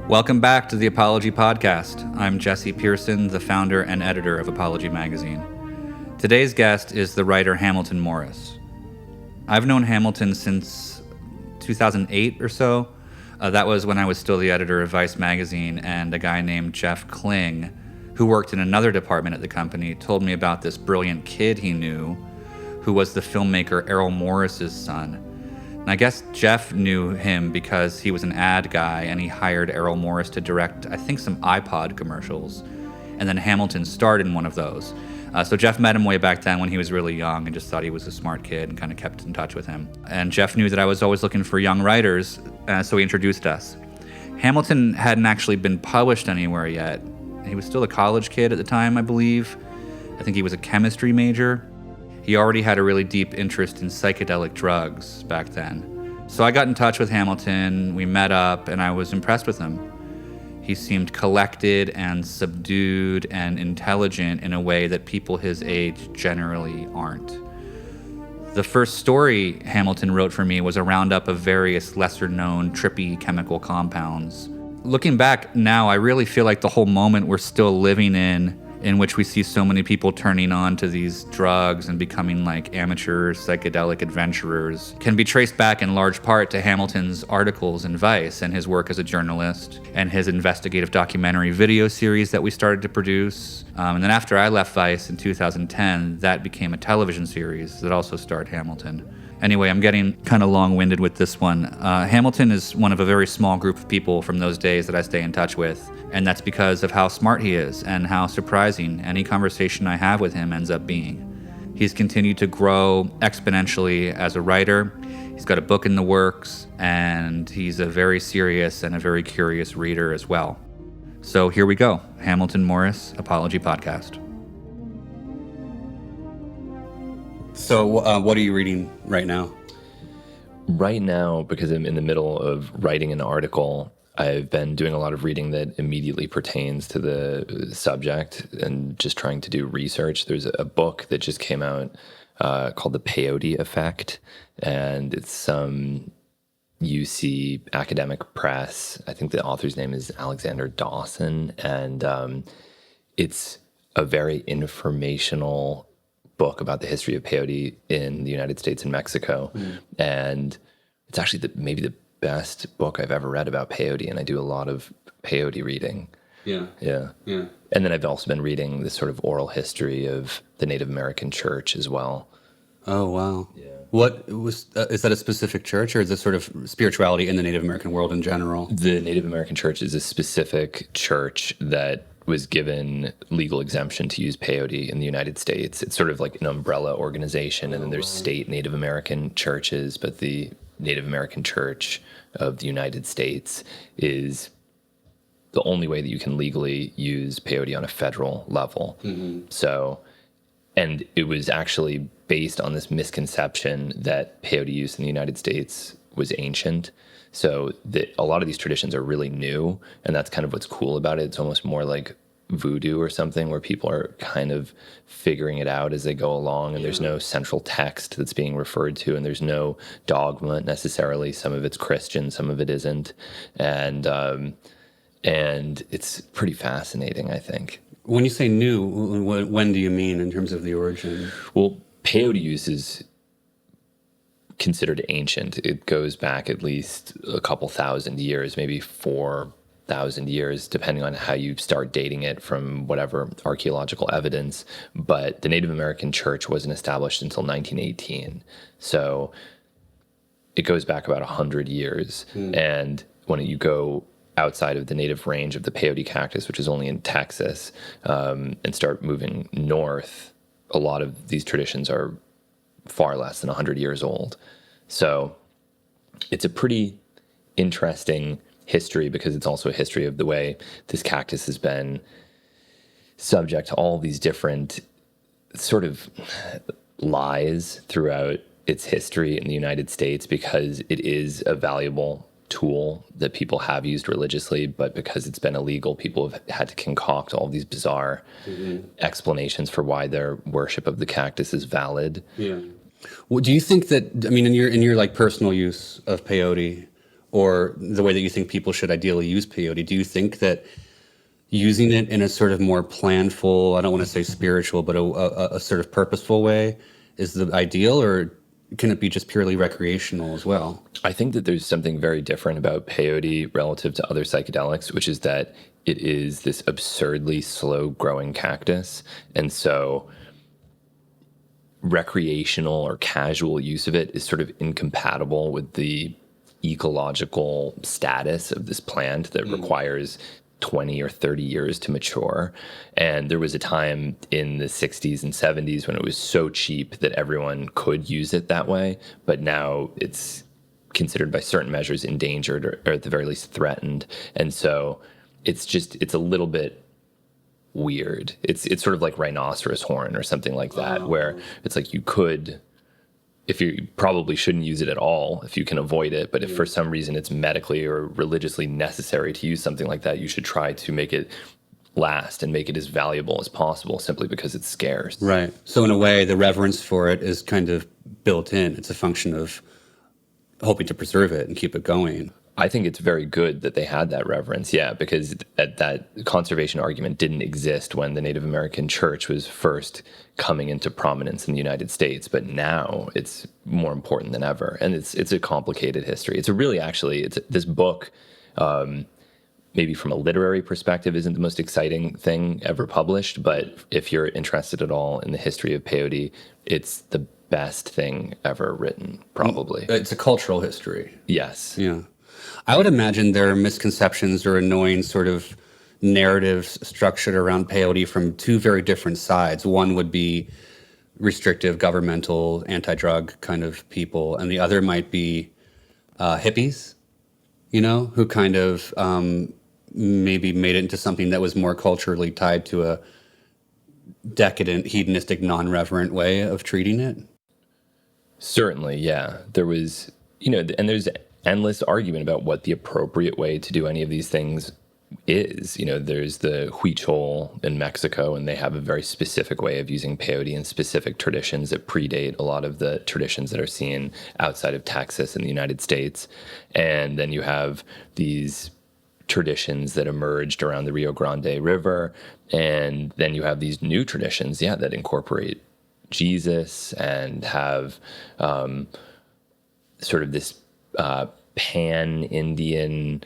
Welcome back to the Apology Podcast. I'm Jesse Pearson, the founder and editor of Apology Magazine. Today's guest is the writer Hamilton Morris. I've known Hamilton since 2008 or so. That was when I was still the editor of Vice Magazine, and a guy named Jeff Kling, who worked in another department at the company, told me about this brilliant kid he knew who was the filmmaker Errol Morris's son. And I guess Jeff knew him because he was an ad guy and he hired Errol Morris to direct, I think, some iPod commercials. And then Hamilton starred in one of those. So Jeff met him way back then when he was really young and just thought he was a smart kid and kind of kept in touch with him. And Jeff knew that I was always looking for young writers, so he introduced us. Hamilton hadn't actually been published anywhere yet. He was still a college kid at the time, I believe. I think he was a chemistry major. He already had a really deep interest in psychedelic drugs back then. So I got in touch with Hamilton, we met up, and I was impressed with him. He seemed collected and subdued and intelligent in a way that people his age generally aren't. The first story Hamilton wrote for me was a roundup of various lesser-known trippy chemical compounds. Looking back now, I really feel like the whole moment we're still living in which we see so many people turning on to these drugs and becoming like amateur psychedelic adventurers, can be traced back in large part to Hamilton's articles in Vice and his work as a journalist and his investigative documentary video series that we started to produce. And then after I left Vice in 2010, that became a television series that also starred Hamilton. Anyway, I'm getting kind of long-winded with this one. Hamilton is one of a very small group of people from those days that I stay in touch with, and that's because of how smart he is and how surprising any conversation I have with him ends up being. He's continued to grow exponentially as a writer. He's got a book in the works, and he's a very serious and a very curious reader as well. So here we go, Hamilton Morris, Apology Podcast. So what are you reading right now? Right now, because I'm in the middle of writing an article, I've been doing a lot of reading that immediately pertains to the subject and just trying to do research. There's a book that just came out called The Peyote Effect, and it's some UC academic press. I think the author's name is Alexander Dawson, and it's a very informational book about the history of peyote in the United States and Mexico. And it's actually maybe the best book I've ever read about peyote, and I do a lot of peyote reading. Yeah. And then I've also been reading this sort of oral history of the Native American church as well. Oh, wow. Yeah. What was, is that a specific church, or is this sort of spirituality in the Native American world in general? The Native American church is a specific church that was given legal exemption to use peyote in the United States. It's sort of like an umbrella organization, and then there's state Native American churches, but the Native American Church of the United States is the only way that you can legally use peyote on a federal level. So, and it was actually based on this misconception that peyote use in the United States was ancient. So a lot of these traditions are really new, and that's kind of what's cool about it. It's almost more like voodoo or something, where people are kind of figuring it out as they go along, and there's no central text that's being referred to, and there's no dogma necessarily. Some of it's Christian, some of it isn't, and it's pretty fascinating, I think. When you say new, when do you mean in terms of the origin? Well, peyote use is considered ancient. It goes back at least a couple thousand years, maybe 4,000 years, depending on how you start dating it from whatever archaeological evidence. But the Native American Church wasn't established until 1918. So it goes back about 100 years. And when you go outside of the native range of the peyote cactus, which is only in Texas, and start moving north, a lot of these traditions are far less than 100 years old. So it's a pretty interesting history, because it's also a history of the way this cactus has been subject to all these different sort of lies throughout its history in the United States, because it is a valuable tool that people have used religiously, but because it's been illegal, people have had to concoct all these bizarre explanations for why their worship of the cactus is valid. Well, do you think that, I mean, in your like personal use of peyote, or the way that you think people should ideally use peyote? Do you think that using it in a sort of more planful, I don't want to say spiritual, but a sort of purposeful way is the ideal, or can it be just purely recreational as well? I think that there's something very different about peyote relative to other psychedelics, which is that it is this absurdly slow growing cactus. And so recreational or casual use of it is sort of incompatible with the ecological status of this plant that requires 20 or 30 years to mature. And there was a time in the 60s and 70s when it was so cheap that everyone could use it that way. But now it's considered by certain measures endangered or at the very least threatened. And so it's a little bit weird. It's sort of like rhinoceros horn or something like that, where it's like if you probably shouldn't use it at all if you can avoid it. But if for some reason it's medically or religiously necessary to use something like that, you should try to make it last and make it as valuable as possible simply because it's scarce. Right. So in a way, the reverence for it is kind of built in. It's a function of hoping to preserve it and keep it going. I think it's very good that they had that reverence, because that conservation argument didn't exist when the Native American church was first coming into prominence in the United States. But now it's more important than ever, and it's a complicated history. This book, maybe from a literary perspective, isn't the most exciting thing ever published. But if you're interested at all in the history of peyote, it's the best thing ever written, probably. It's a cultural history. Yes. Yeah. I would imagine there are misconceptions or annoying sort of narratives structured around peyote from two very different sides. One would be restrictive, governmental, anti-drug kind of people, and the other might be hippies, who kind of maybe made it into something that was more culturally tied to a decadent, hedonistic, non-reverent way of treating it. Certainly, yeah. There was, and there's endless argument about what the appropriate way to do any of these things is. There's the Huichol in Mexico, and they have a very specific way of using peyote and specific traditions that predate a lot of the traditions that are seen outside of Texas in the United States. And then you have these traditions that emerged around the Rio Grande River. And then you have these new traditions, that incorporate Jesus and have sort of this pan-Indian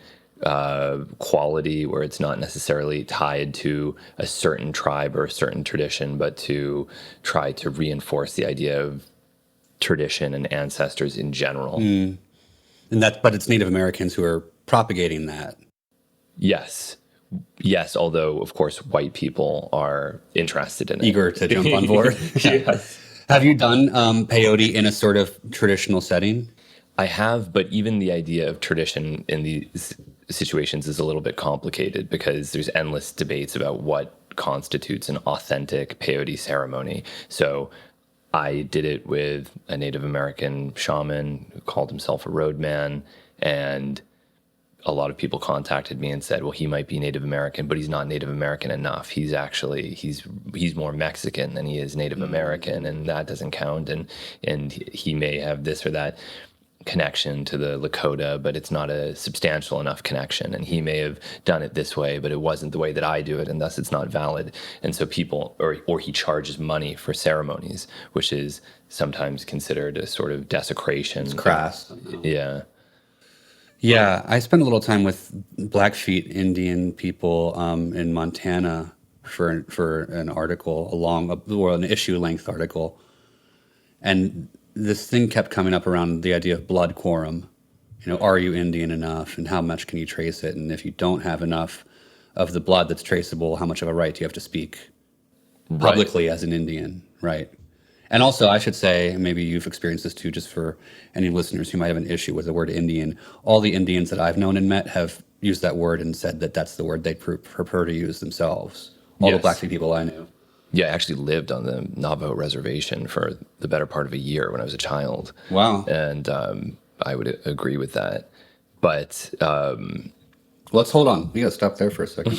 quality where it's not necessarily tied to a certain tribe or a certain tradition, but to try to reinforce the idea of tradition and ancestors in general. But it's Native Americans who are propagating that. Yes, although, of course, white people are interested in it. Eager to jump on board. Yes. Have you done peyote in a sort of traditional setting? I have, but even the idea of tradition in these situations is a little bit complicated because there's endless debates about what constitutes an authentic peyote ceremony. So I did it with a Native American shaman who called himself a roadman, and a lot of people contacted me and said, well, he might be Native American, but he's not Native American enough. He's more Mexican than he is Native American, and that doesn't count. And he may have this or that connection to the Lakota, but it's not a substantial enough connection. And he may have done it this way, but it wasn't the way that I do it, and thus it's not valid. And so people, or he charges money for ceremonies, which is sometimes considered a sort of desecration. It's crass. Yeah. Yeah, I spent a little time with Blackfeet Indian people in Montana for an article, an issue-length article. And this thing kept coming up around the idea of blood quorum. Are you Indian enough, and how much can you trace it? And if you don't have enough of the blood that's traceable, how much of a right do you have to speak publicly as an Indian, right? And also, I should say, maybe you've experienced this too, just for any listeners who might have an issue with the word Indian, all the Indians that I've known and met have used that word and said that that's the word they prefer to use themselves. All the Blackfeet people I knew. Yeah, I actually lived on the Navajo reservation for the better part of a year when I was a child. Wow. And I would agree with that. But let's hold on. We got to stop there for a second.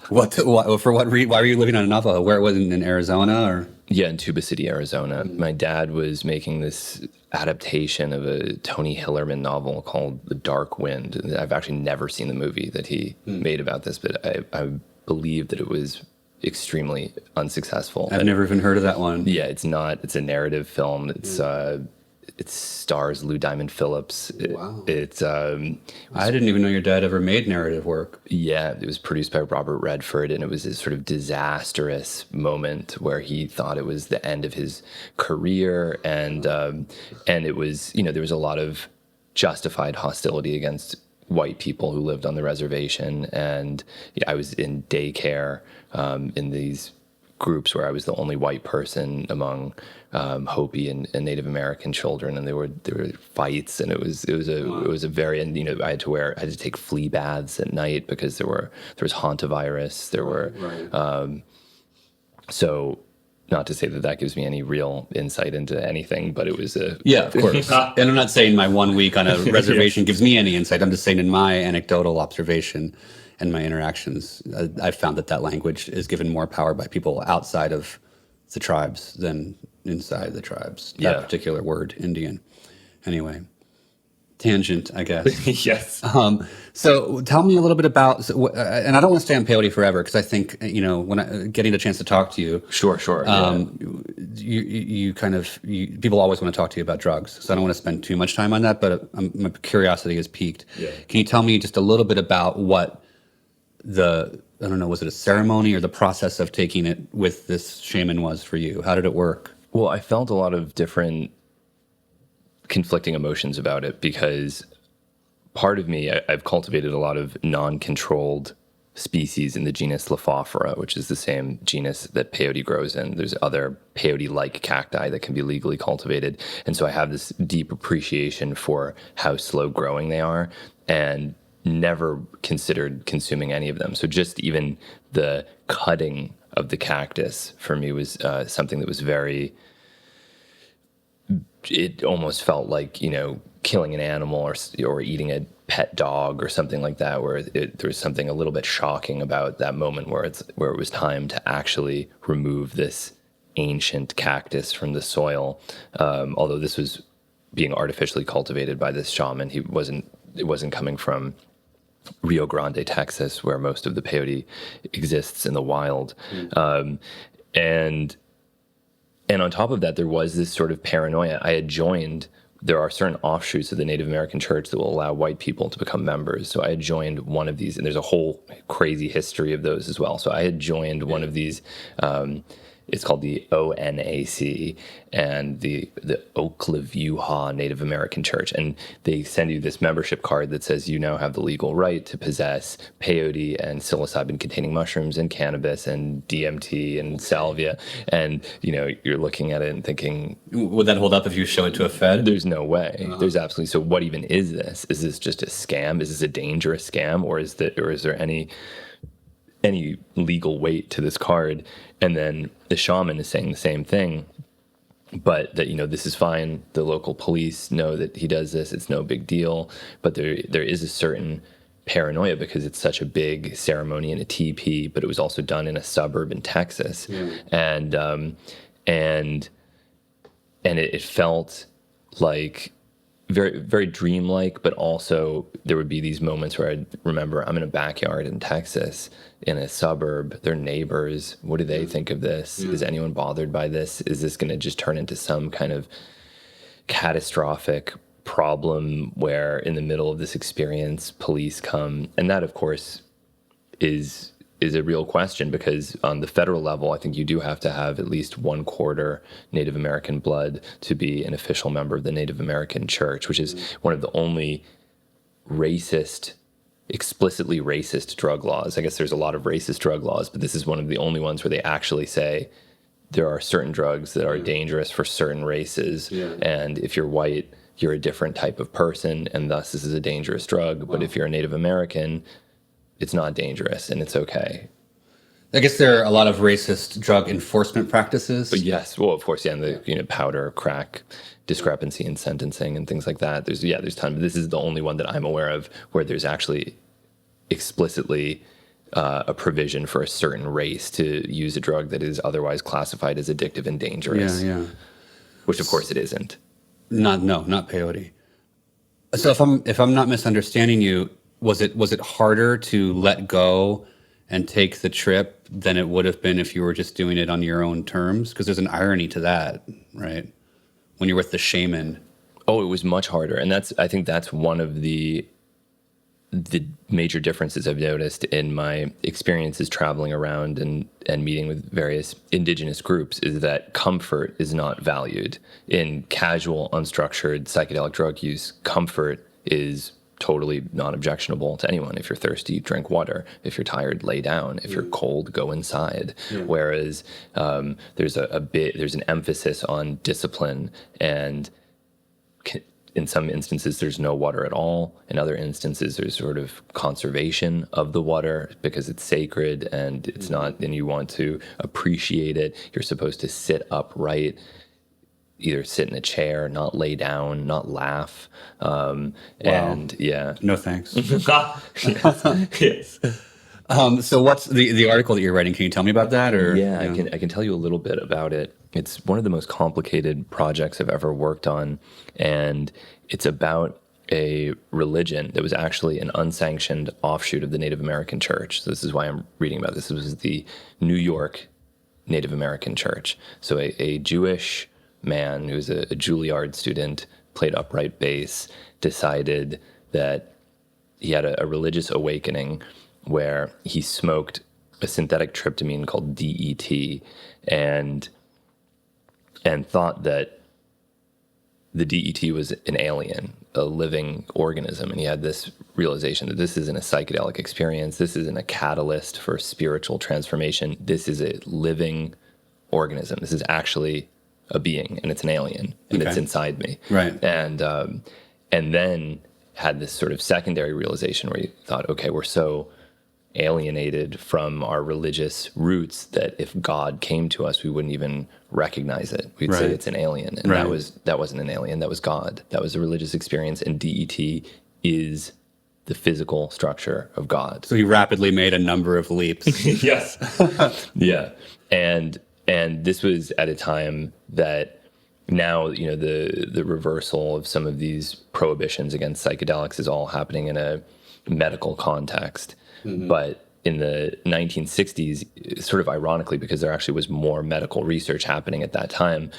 Why were you living on Navajo? Where was it, in Arizona or? Yeah, in Tuba City, Arizona. My dad was making this adaptation of a Tony Hillerman novel called The Dark Wind. I've actually never seen the movie that he made about this, but I believe that it was extremely unsuccessful. I've never even heard of that one. Yeah, it's not. It's a narrative film. It stars Lou Diamond Phillips. Wow. I didn't even know your dad ever made narrative work. Yeah, it was produced by Robert Redford, and it was this sort of disastrous moment where he thought it was the end of his career, and it was, there was a lot of justified hostility against white people who lived on the reservation, and I was in daycare in these groups where I was the only white person among Hopi and Native American children, and there were fights, and it was a very, and I had to take flea baths at night because there was hantavirus. There were so. Not to say that gives me any real insight into anything, but it was of course. And I'm not saying my 1 week on a reservation gives me any insight. I'm just saying in my anecdotal observation and my interactions, I've found that language is given more power by people outside of the tribes than inside the tribes. That particular word, Indian. Anyway, tangent, I guess. Yes. So tell me a little bit about, and I don't want to stay on peyote forever because I think, when getting a chance to talk to you. Sure. People always want to talk to you about drugs. So I don't want to spend too much time on that, but my curiosity is piqued. Yeah. Can you tell me just a little bit about what was it a ceremony or the process of taking it with this shaman was for you? How did it work? Well, I felt a lot of different conflicting emotions about it because part of me, I've cultivated a lot of non-controlled species in the genus Lophophora, which is the same genus that peyote grows in. There's other peyote-like cacti that can be legally cultivated. And so I have this deep appreciation for how slow growing they are and never considered consuming any of them. So just even the cutting of the cactus for me was something that was very... It almost felt like, killing an animal or eating a pet dog or something like that, where there was something a little bit shocking about that moment where it was time to actually remove this ancient cactus from the soil. Although this was being artificially cultivated by this shaman, it wasn't coming from Rio Grande, Texas, where most of the peyote exists in the wild. And on top of that, there was this sort of paranoia. There are certain offshoots of the Native American church that will allow white people to become members. So I had joined one of these, and there's a whole crazy history of those as well. So I had joined one of these, it's called the ONAC, and the Oklevueha Native American Church. And they send you this membership card that says you now have the legal right to possess peyote and psilocybin-containing mushrooms and cannabis and DMT and salvia. And, you're looking at it and thinking... Would that hold up if you show it to a Fed? There's no way. There's absolutely... So what even is this? Is this just a scam? Is this a dangerous scam? Or is there any legal weight to this card? And then the shaman is saying the same thing, but that, this is fine. The local police know that he does this. It's no big deal. But there is a certain paranoia because it's such a big ceremony in a teepee, but it was also done in a suburb in Texas. Yeah. And it felt like very, very dreamlike, but also there would be these moments where I'd remember I'm in a backyard in Texas in a suburb. They're neighbors. What do they think of this? Is anyone bothered by this? Is this going to just turn into some kind of catastrophic problem where in the middle of this experience, police come? And that, of course, is a real question because on the federal level, I think you do have to have at least 1/4 Native American blood to be an official member of the Native American Church, which is one of the only explicitly racist drug laws. I guess there's a lot of racist drug laws, but this is one of the only ones where they actually say there are certain drugs that are dangerous for certain races. Yeah. And if you're white, you're a different type of person, and thus this is a dangerous drug. Wow. But if you're a Native American, it's not dangerous and it's okay. I guess there are a lot of racist drug enforcement practices. But yes, well, of course, yeah, and the powder, crack discrepancy in sentencing and things like that. There's time. This is the only one that I'm aware of where there's actually explicitly a provision for a certain race to use a drug that is otherwise classified as addictive and dangerous. Yeah, yeah. Which, of course, it isn't. Not peyote. So if I'm not misunderstanding you, was it harder to let go and take the trip than it would have been if you were just doing it on your own terms? Because there's an irony to that, right? When you're with the shaman. Oh, it was much harder, and I think that's one of the major differences I've noticed in my experiences traveling around and meeting with various indigenous groups is that comfort is not valued. In casual, unstructured psychedelic drug use, comfort is totally non-objectionable to anyone. If you're thirsty, drink water. If you're tired, lay down. If you're cold, go inside. Yeah. Whereas there's an emphasis on discipline, and in some instances there's no water at all. In other instances there's sort of conservation of the water because it's sacred and it's not, and you want to appreciate it. You're supposed to sit upright, either sit in a chair, not lay down, not laugh. And yeah. No thanks. Yes. So what's the article that you're writing? Can you tell me about that? Or yeah, I can tell you a little bit about it. It's one of the most complicated projects I've ever worked on, and it's about a religion that was actually an unsanctioned offshoot of the Native American Church. So this is why I'm reading about this. This was the New York Native American Church. So a Jewish man who's a Juilliard student, played upright bass, decided that he had a religious awakening where he smoked a synthetic tryptamine called DET and thought that the DET was an alien, a living organism. And he had this realization that this isn't a psychedelic experience. This isn't a catalyst for spiritual transformation. This is a living organism. This is actually a being, and it's an alien, and it's inside me. Right. And then had this sort of secondary realization where he thought, okay, we're so alienated from our religious roots that if God came to us, we wouldn't even recognize it. We'd say it's an alien. And that wasn't an alien, that was God. That was a religious experience, and DET is the physical structure of God. So he rapidly made a number of leaps. Yes. Yeah. And this was at a time that now, the reversal of some of these prohibitions against psychedelics is all happening in a medical context. Mm-hmm. But in the 1960s, sort of ironically, because there actually was more medical research happening at that time,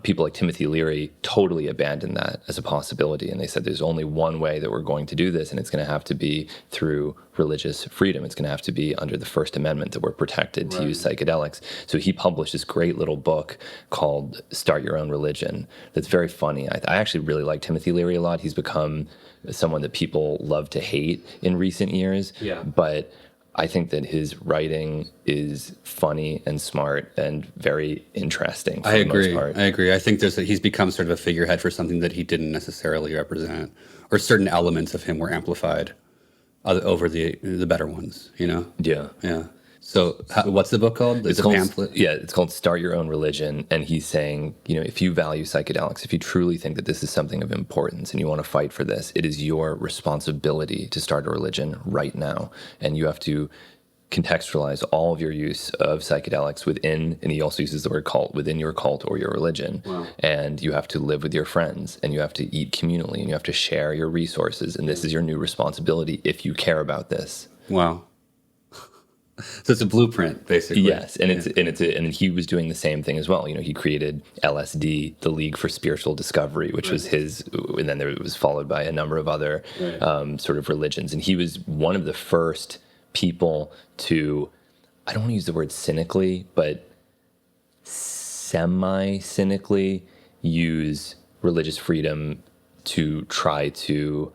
people like Timothy Leary totally abandoned that as a possibility. And they said there's only one way that we're going to do this, and it's going to have to be through religious freedom. It's going to have to be under the First Amendment that we're protected to use psychedelics. So he published this great little book called Start Your Own Religion that's very funny. I actually really like Timothy Leary a lot. He's become someone that people love to hate in recent years. Yeah. But I think that his writing is funny and smart and very interesting for the most part. I agree. I think he's become sort of a figurehead for something that he didn't necessarily represent, or certain elements of him were amplified over the better ones, Yeah. Yeah. So what's the book called? It's a pamphlet? Yeah, it's called Start Your Own Religion. And he's saying, if you value psychedelics, if you truly think that this is something of importance and you want to fight for this, it is your responsibility to start a religion right now. And you have to contextualize all of your use of psychedelics within, and he also uses the word cult, within your cult or your religion. Wow. And you have to live with your friends, and you have to eat communally, and you have to share your resources. And this is your new responsibility if you care about this. Wow. So it's a blueprint, basically. Yes, and and he was doing the same thing as well. He created LSD, the League for Spiritual Discovery, which was his, and then it was followed by a number of other sort of religions. And he was one of the first people to, I don't want to use the word cynically, but semi-cynically use religious freedom to try to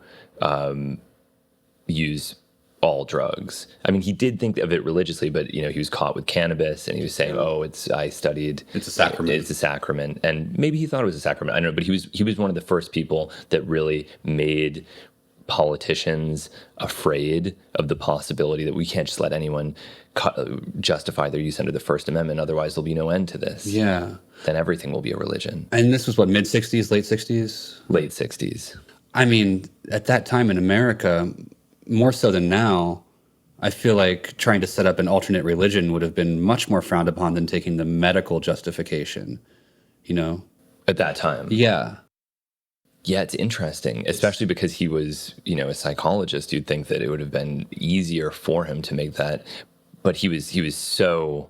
use all drugs. I mean, he did think of it religiously, but he was caught with cannabis, and he was saying, it's a sacrament. It's a sacrament. And maybe he thought it was a sacrament. I don't know, but he was one of the first people that really made politicians afraid of the possibility that we can't just let anyone justify their use under the First Amendment. Otherwise, there'll be no end to this. Yeah. Then everything will be a religion. And this was what, mid-60s, late 60s? Late 60s. I mean, at that time in America, more so than now, I feel like trying to set up an alternate religion would have been much more frowned upon than taking the medical justification, you know? At that time. Yeah. Yeah, it's interesting, especially because he was, a psychologist. You'd think that it would have been easier for him to make that, but he was so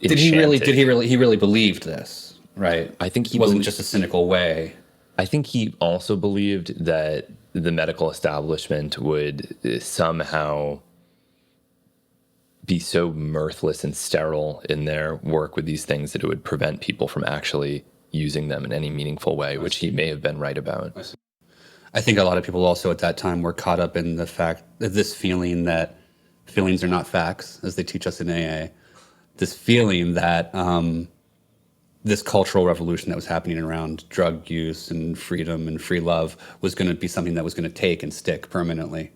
enchanted. He really believed this, right? I think it wasn't just a cynical way. I think he also believed that the medical establishment would somehow be so mirthless and sterile in their work with these things that it would prevent people from actually using them in any meaningful way, which he may have been right about. I think a lot of people also at that time were caught up in the fact that this feeling that feelings are not facts, as they teach us in AA, this feeling that this cultural revolution that was happening around drug use and freedom and free love was going to be something that was going to take and stick permanently,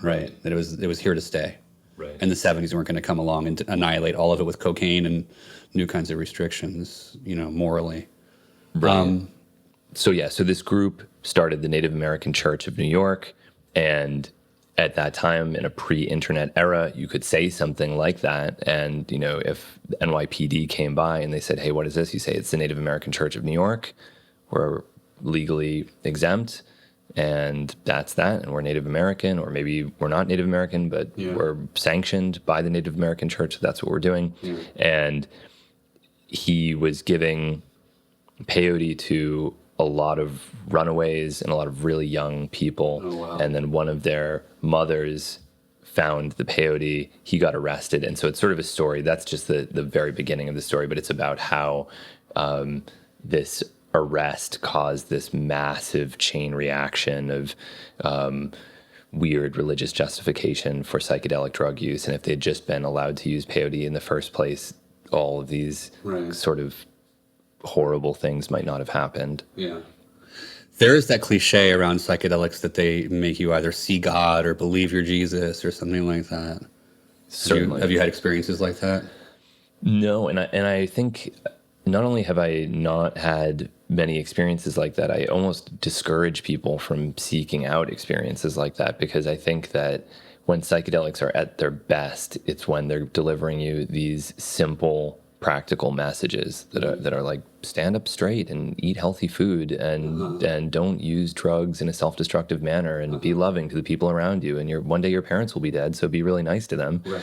right? That it was here to stay. Right. And the 70s weren't going to come along and annihilate all of it with cocaine and new kinds of restrictions, morally. Right. So this group started the Native American Church of New York, and at that time, in a pre-internet era, you could say something like that, and if the NYPD came by and they said, "Hey, what is this?" You say, "It's the Native American Church of New York. We're legally exempt, and that's that, and we're Native American, or maybe we're not Native American, but we're sanctioned by the Native American Church, so that's what we're doing." Yeah. And he was giving peyote to a lot of runaways and a lot of really young people. Oh, wow. And then one of their mothers found the peyote. He got arrested. And so it's sort of a story. That's just the very beginning of the story, but it's about how this arrest caused this massive chain reaction of weird religious justification for psychedelic drug use. And if they'd just been allowed to use peyote in the first place, all of these sort of horrible things might not have happened. Yeah. There is that cliche around psychedelics that they make you either see God or believe you're Jesus or something like that. Certainly. Have you had experiences like that? No, and I think not only have I not had many experiences like that, I almost discourage people from seeking out experiences like that, because I think that when psychedelics are at their best, it's when they're delivering you these simple, practical messages that are like, stand up straight and eat healthy food and don't use drugs in a self-destructive manner and be loving to the people around you, and one day your parents will be dead, so be really nice to them. Right.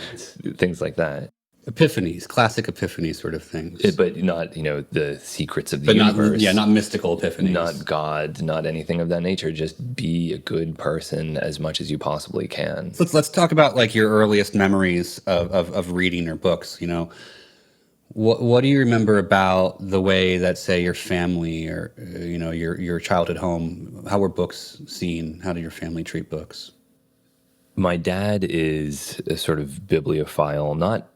Things like that. Epiphanies, classic epiphany sort of things. But not, the secrets of the universe. Not mystical epiphanies. Not God, not anything of that nature. Just be a good person as much as you possibly can. Let's talk about like your earliest memories of reading or books, What do you remember about the way that, say, your family or, your childhood home, how were books seen? How did your family treat books? My dad is a sort of bibliophile, not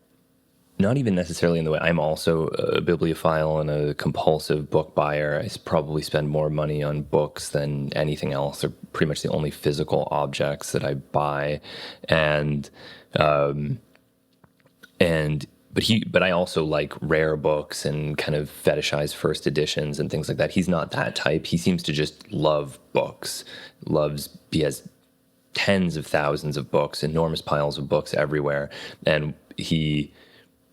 even necessarily in the way I'm also a bibliophile and a compulsive book buyer. I probably spend more money on books than anything else. They're pretty much the only physical objects that I buy. But I also like rare books and kind of fetishize first editions and things like that. He's not that type. He seems to just love books. He has tens of thousands of books, enormous piles of books everywhere. And he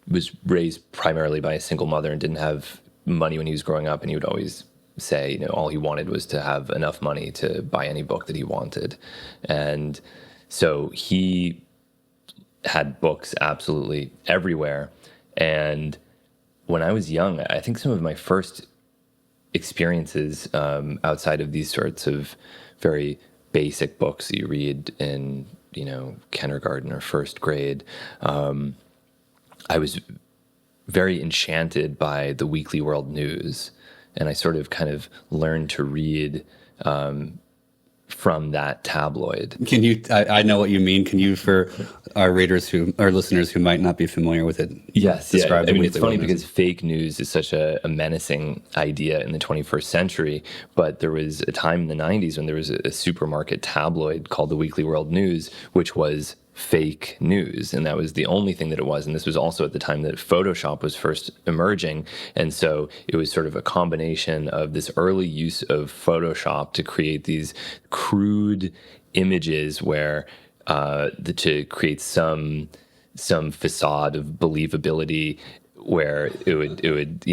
was raised primarily by a single mother and didn't have money when he was growing up. And he would always say, all he wanted was to have enough money to buy any book that he wanted. And so he had books absolutely everywhere. And when I was young, I think some of my first experiences outside of these sorts of very basic books that you read in, kindergarten or first grade, I was very enchanted by the Weekly World News. And I sort of kind of learned to read from that tabloid. Can you, I know what you mean. Can you, for our listeners who might not be familiar with it? Yes. Describe it. It's funny because fake news is such a menacing idea in the 21st century, but there was a time in the 90s when there was a supermarket tabloid called the Weekly World News, which was fake news, and that was the only thing that it was. And this was also at the time that Photoshop was first emerging, and so it was sort of a combination of this early use of Photoshop to create these crude images where to create some facade of believability, where it would,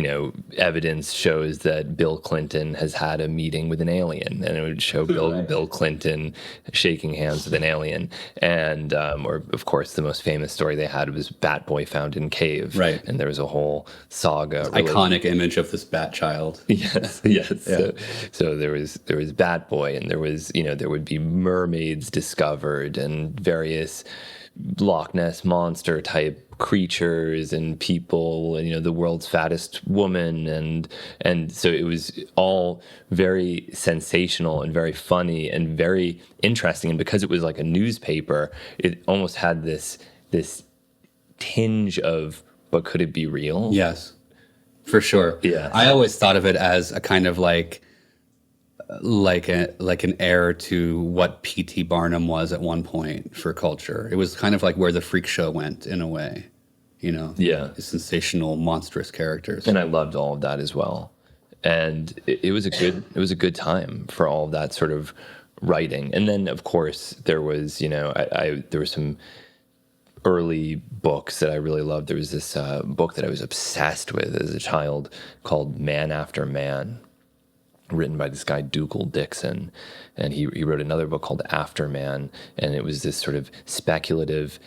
evidence shows that Bill Clinton has had a meeting with an alien, and it would show Bill Clinton shaking hands with an alien. And, or of course, the most famous story they had was Bat Boy found in cave. Right. And there was a whole saga. Iconic image of this bat child. Yes. Yeah. So there was Bat Boy, and there was, there would be mermaids discovered and various Loch Ness monster type creatures and people, and the world's fattest woman, and so it was all very sensational and very funny and very interesting. And because it was like a newspaper, it almost had this tinge of, but could it be real? Yes, for sure. Yeah, I always thought of it as a kind of like an heir to what P.T. Barnum was at one point for culture. It was kind of like where the freak show went in a way, Yeah. The sensational, monstrous characters. And I loved all of that as well. And it was a good time for all of that sort of writing. And then of course there was, there were some early books that I really loved. There was this book that I was obsessed with as a child called Man After Man, written by this guy Dougal Dixon, and he wrote another book called Afterman, and it was this sort of speculative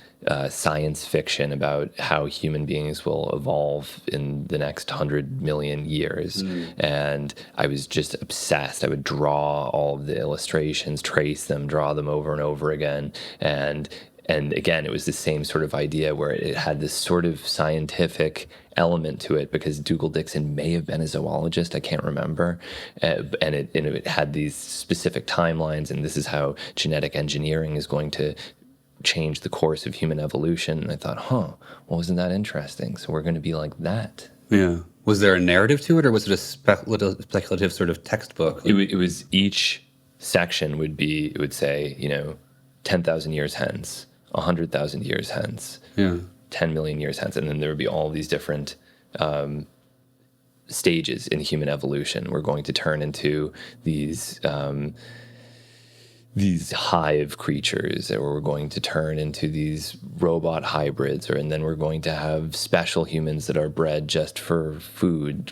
science fiction about how human beings will evolve in the next 100 million years. And I was just obsessed. I would draw all of the illustrations, trace them, draw them over and over again, and again, it was the same sort of idea where it had this sort of scientific element to it, because Dougal Dixon may have been a zoologist, I can't remember, and it had these specific timelines, and this is how genetic engineering is going to change the course of human evolution. And I thought, well, wasn't that interesting? So we're going to be like that. Yeah. Was there a narrative to it, or was it a speculative sort of textbook? It was, each section would say, 10,000 years hence, 100,000 years hence, 10 million years hence, and then there would be all these different stages in human evolution. We're going to turn into these hive creatures, or we're going to turn into these robot hybrids, and then we're going to have special humans that are bred just for food.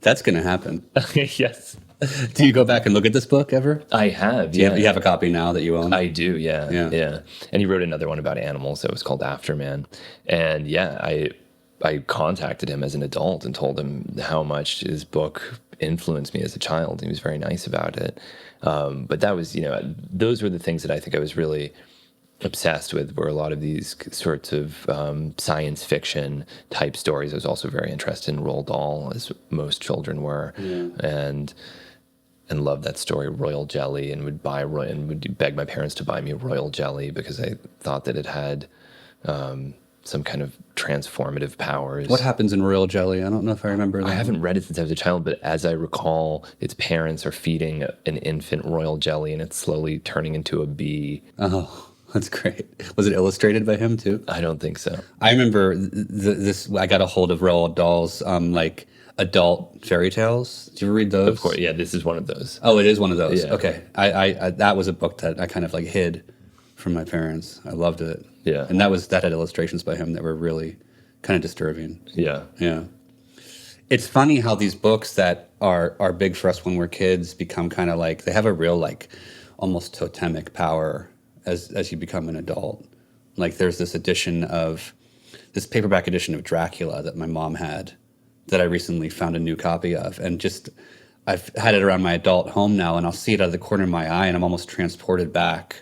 That's going to happen. Yes. Do you go back and look at this book ever? I have, yeah. You have a copy now that you own? I do, yeah. And he wrote another one about animals that was called Afterman. And yeah, I contacted him as an adult and told him how much his book influenced me as a child. He was very nice about it. But that was, those were the things that I think I was really obsessed with, were a lot of these sorts of science fiction type stories. I was also very interested in Roald Dahl, as most children were. And loved that story, Royal Jelly, and would beg my parents to buy me Royal Jelly because I thought that it had some kind of transformative powers. What happens in Royal Jelly? I don't know if I remember that. I haven't read it since I was a child, but as I recall, its parents are feeding an infant Royal Jelly, and it's slowly turning into a bee. Oh, that's great. Was it illustrated by him too? I don't think so. I remember I got a hold of Roald Dahl's adult fairy tales. Did you ever read those? Of course, yeah. This is one of those. Oh, it is one of those. Yeah. Okay, I that was a book that I kind of hid from my parents. I loved it. Yeah, and that had illustrations by him that were really kind of disturbing. Yeah. It's funny how these books that are big for us when we're kids become kind of they have a real almost totemic power as you become an adult. There's this paperback edition of Dracula that my mom had, that I recently found a new copy of, and I've had it around my adult home now, and I'll see it out of the corner of my eye, and I'm almost transported back.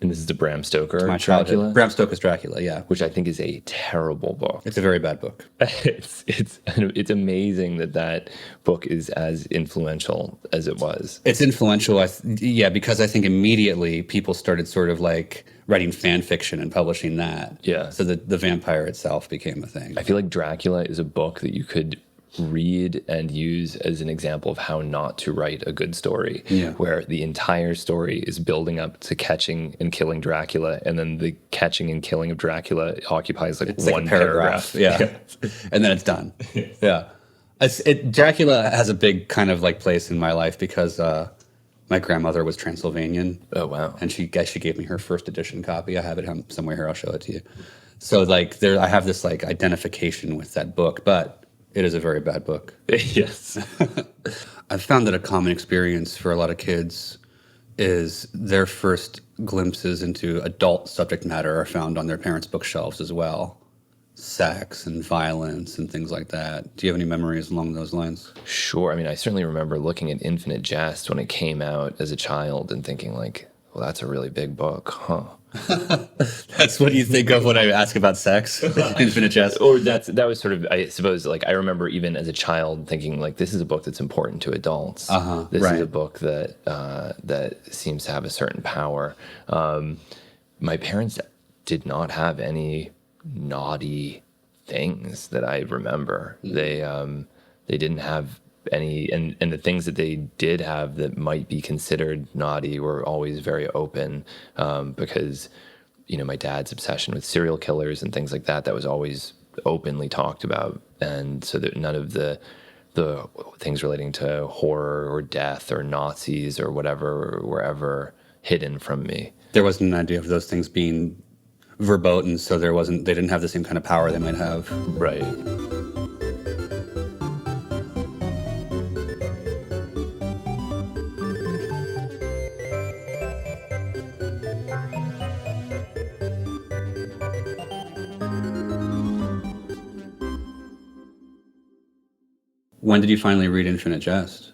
And this is the Bram Stoker my Dracula? childhood. Bram Stoker's Dracula, yeah. Which I think is a terrible book. It's a very bad book. It's amazing that book is as influential as it was. It's influential, because I think immediately people started sort of writing fan fiction and publishing that. Yeah. So the vampire itself became a thing. I feel like Dracula is a book that you could read and use as an example of how not to write a good story, where the entire story is building up to catching and killing Dracula, and then the catching and killing of Dracula occupies one paragraph. Yeah. And then it's done. Yeah. Dracula has a big kind of place in my life because My grandmother was Transylvanian. Oh, wow. And she gave me her first edition copy. I have it somewhere here. I'll show it to you. So like I have this like identification with that book, but it is a very bad book. Yes. I've found that a common experience for a lot of kids is their first glimpses into adult subject matter are found on their parents' bookshelves as well. Sex and violence and things like that. Do you have any memories along those lines? Sure. I mean, I certainly remember looking at Infinite Jest when it came out as a child and thinking like, well, that's a really big book, huh? That's what you think of when I ask about sex? Infinite Jest. Or that was sort of, I suppose, like I remember even as a child thinking like, this is a book that's important to adults. This is a book that that seems to have a certain power. My parents did not have any naughty things that I remember. They didn't have any, and the things that they did have that might be considered naughty were always very open, because my dad's obsession with serial killers and things like that was always openly talked about, and so that none of the things relating to horror or death or Nazis or whatever were ever hidden from me. There wasn't an idea of those things being verboten, so they didn't have the same kind of power they might have. Right. When did you finally read Infinite Jest?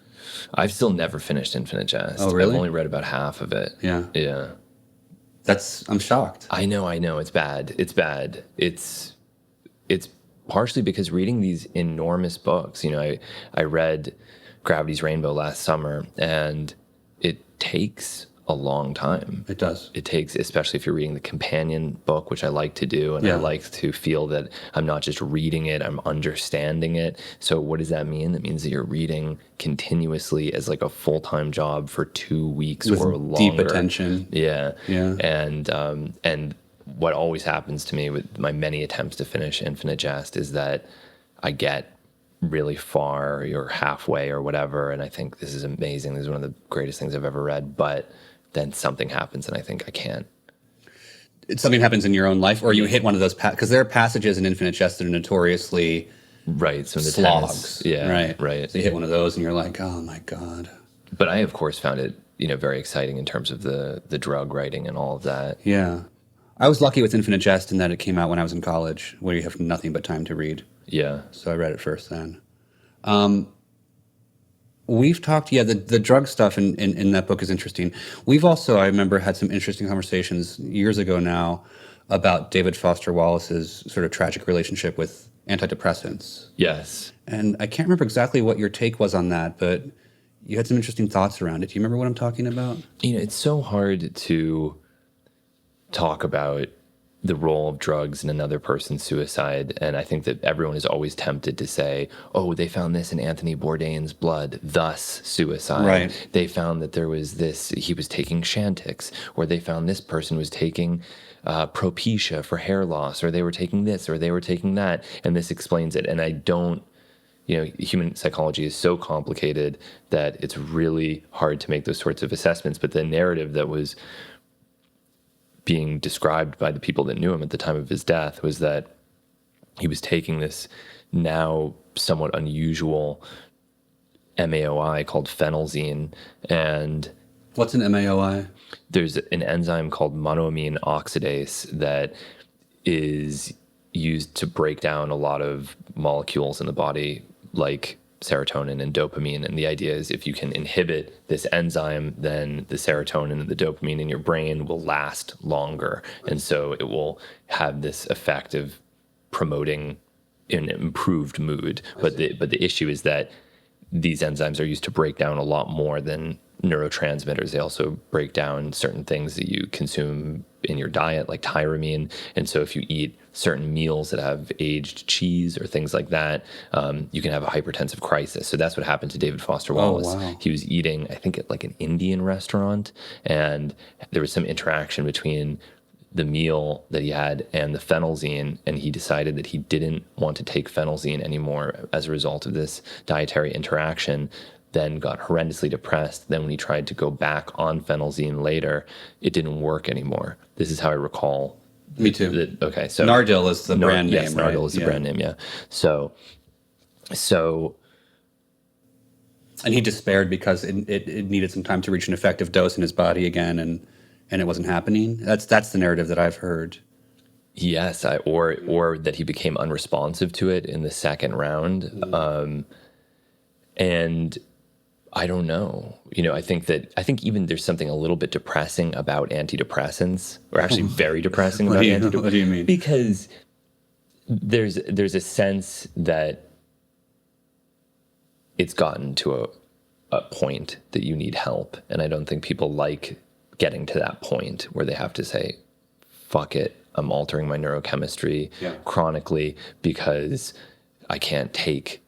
I've still never finished Infinite Jest. Oh, really? I've only read about half of it. Yeah. Yeah. I'm shocked. I know. It's bad. It's bad. It's partially because reading these enormous books, I read Gravity's Rainbow last summer, and it takes a long time. It does. It takes, especially if you're reading the companion book, which I like to do, and I like to feel that I'm not just reading it, I'm understanding it. So what does that mean? That means that you're reading continuously as like a full-time job for 2 weeks With or longer. deep attention. Yeah. Yeah. And what always happens to me with my many attempts to finish Infinite Jest is that I get really far or halfway or whatever, and I think this is amazing. This is one of the greatest things I've ever read, but then something happens and I think I can't. Something happens in your own life, or you hit one of those because there are passages in Infinite Jest that are notoriously So the slogs. Right. So you hit one of those and you're like, oh my God. But I, of course, found it, very exciting in terms of the drug writing and all of that. Yeah. I was lucky with Infinite Jest in that it came out when I was in college, where you have nothing but time to read. Yeah. So I read it first then. We've talked, the drug stuff in that book is interesting. We've also, I remember, had some interesting conversations years ago now about David Foster Wallace's sort of tragic relationship with antidepressants. Yes. And I can't remember exactly what your take was on that, but you had some interesting thoughts around it. Do you remember what I'm talking about? It's so hard to talk about the role of drugs in another person's suicide. And I think that everyone is always tempted to say, oh, they found this in Anthony Bourdain's blood, thus suicide. Right. They found that there was this, he was taking Chantix, or they found this person was taking Propecia for hair loss, or they were taking this, or they were taking that, and this explains it. And I don't, human psychology is so complicated that it's really hard to make those sorts of assessments. But the narrative that was being described by the people that knew him at the time of his death was that he was taking this now somewhat unusual MAOI called phenelzine. And what's an MAOI? There's an enzyme called monoamine oxidase that is used to break down a lot of molecules in the body, like serotonin and dopamine. And the idea is if you can inhibit this enzyme, then the serotonin and the dopamine in your brain will last longer. And so it will have this effect of promoting an improved mood. But the issue is that these enzymes are used to break down a lot more than neurotransmitters. They also break down certain things that you consume in your diet, like tyramine. And so if you eat certain meals that have aged cheese or things like that, you can have a hypertensive crisis. So that's what happened to David Foster Wallace. Oh, wow. He was eating, I think, at like an Indian restaurant, and there was some interaction between the meal that he had and the phenelzine, and he decided that he didn't want to take phenelzine anymore as a result of this dietary interaction. then got horrendously depressed. Then when he tried to go back on phenelzine later, it didn't work anymore. This is how I recall. Me too. Okay, so Nardil is the brand name, yes, right? Nardil is the brand name, yeah. So and he despaired because it needed some time to reach an effective dose in his body again, and it wasn't happening. That's the narrative that I've heard. yes, or that he became unresponsive to it in the second round, and I don't know. I think even there's something a little bit depressing about antidepressants, or actually very depressing about antidepressants. What do you mean? Because there's a sense that it's gotten to a point that you need help, and I don't think people like getting to that point where they have to say, "Fuck it, I'm altering my neurochemistry chronically because I can't take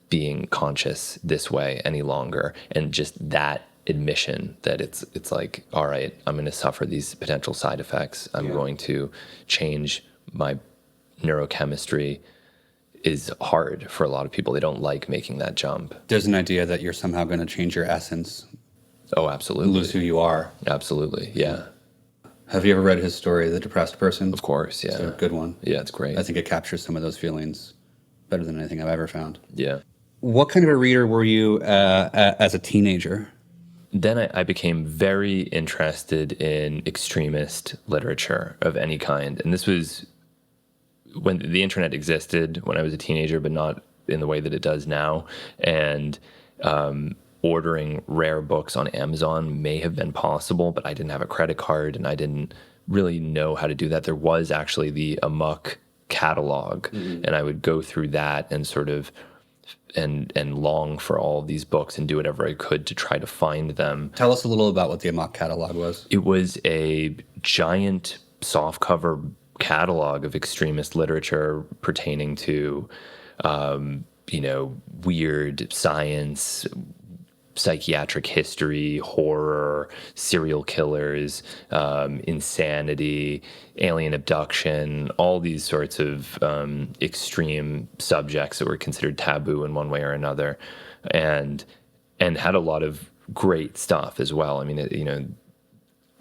being conscious this way any longer." And just that admission that it's like, all right, I'm going to suffer these potential side effects. I'm going to change my neurochemistry is hard for a lot of people. They don't like making that jump. There's an idea that you're somehow going to change your essence, Oh, absolutely. lose who you are. Absolutely. Yeah. Have you ever read his story, The Depressed Person? Of course. Yeah. It's a good one. Yeah, it's great. I think it captures some of those feelings better than anything I've ever found. Yeah. What kind of a reader were you as a teenager? Then I became very interested in extremist literature of any kind. And this was when the internet existed, when I was a teenager, but not in the way that it does now. And ordering rare books on Amazon may have been possible, but I didn't have a credit card and I didn't really know how to do that. There was actually the Amok catalog, and I would go through that and sort of and long for all of these books and do whatever I could to try to find them. Tell us a little about what the Amok catalog was. It was a giant softcover catalog of extremist literature pertaining to, weird science, psychiatric history, horror, serial killers, insanity, alien abduction, all these sorts of extreme subjects that were considered taboo in one way or another, and had a lot of great stuff as well. I mean,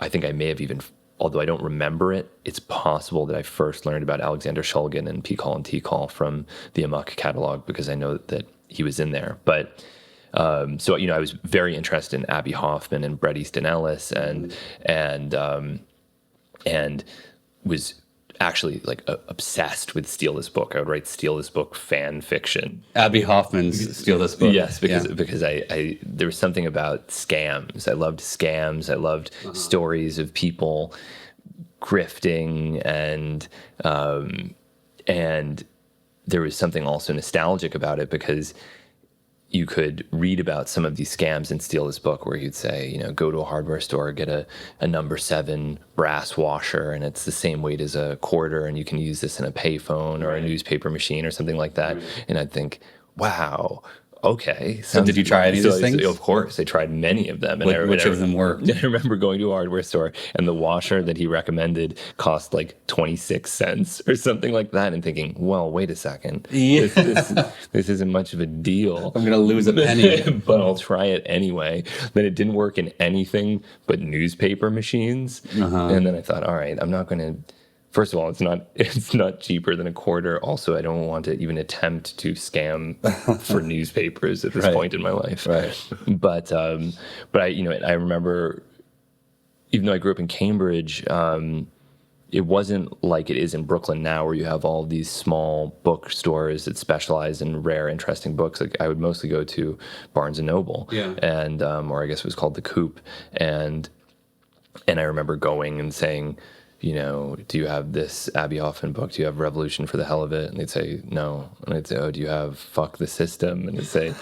I think I may have even, although I don't remember it, it's possible that I first learned about Alexander Shulgin and P-Call and T-Call from the Amok catalog because I know that he was in there. But so I was very interested in Abby Hoffman and Bret Easton Ellis, and was actually like obsessed with Steal This Book. I would write Steal This Book fan fiction. Abby Hoffman's Steal This Book. Yes, because I there was something about scams. I loved scams. I loved stories of people grifting, and there was something also nostalgic about it because you could read about some of these scams and Steal This Book where you'd say, go to a hardware store, get a number 7 brass washer, and it's the same weight as a quarter, and you can use this in a payphone or a newspaper machine or something like that. And I'd think, wow, okay. So did you try any of these things? Of course. I tried many of them. And which of them worked? I remember going to a hardware store, and the washer that he recommended cost like 26 cents or something like that, and thinking, well, wait a second. Yeah. This isn't much of a deal. I'm going to lose a penny. But I'll try it anyway. Then it didn't work in anything but newspaper machines. And then I thought, all right, I'm not going to... First of all, it's not cheaper than a quarter. Also, I don't want to even attempt to scam for newspapers at this point in my life. Right. But I remember, even though I grew up in Cambridge, it wasn't like it is in Brooklyn now, where you have all these small bookstores that specialize in rare, interesting books. Like I would mostly go to Barnes and Noble, and or I guess it was called the Coop, and I remember going and saying, do you have this Abby Hoffman book? Do you have Revolution for the Hell of It? And they'd say, no. And I'd say, oh, do you have Fuck the System? And they'd say,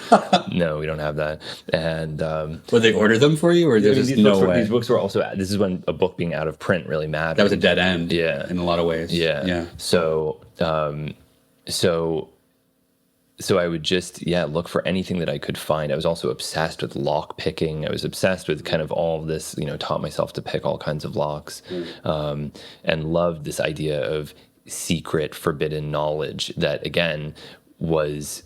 no, we don't have that. And would they order them for you, or there's just no way? These books were also, this is when a book being out of print really mattered. That was a dead end. Yeah. In a lot of ways. Yeah. So I would just, look for anything that I could find. I was also obsessed with lock picking. I was obsessed with kind of all of this, taught myself to pick all kinds of locks, and loved this idea of secret, forbidden knowledge that, again, was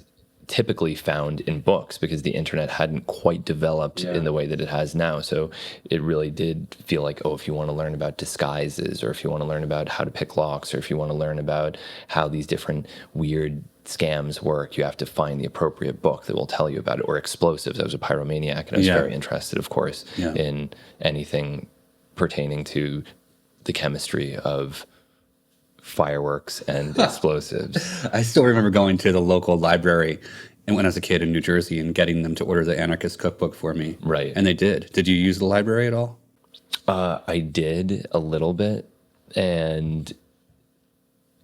typically found in books because the internet hadn't quite developed in the way that it has now. So it really did feel like, oh, if you want to learn about disguises, or if you want to learn about how to pick locks, or if you want to learn about how these different weird scams work, you have to find the appropriate book that will tell you about it. Or explosives. I was a pyromaniac, and I was very interested, of course, in anything pertaining to the chemistry of fireworks and explosives. I still remember going to the local library and when I was a kid in New Jersey and getting them to order the Anarchist Cookbook for me. Right. And they did. Did you use the library at all? I did a little bit, and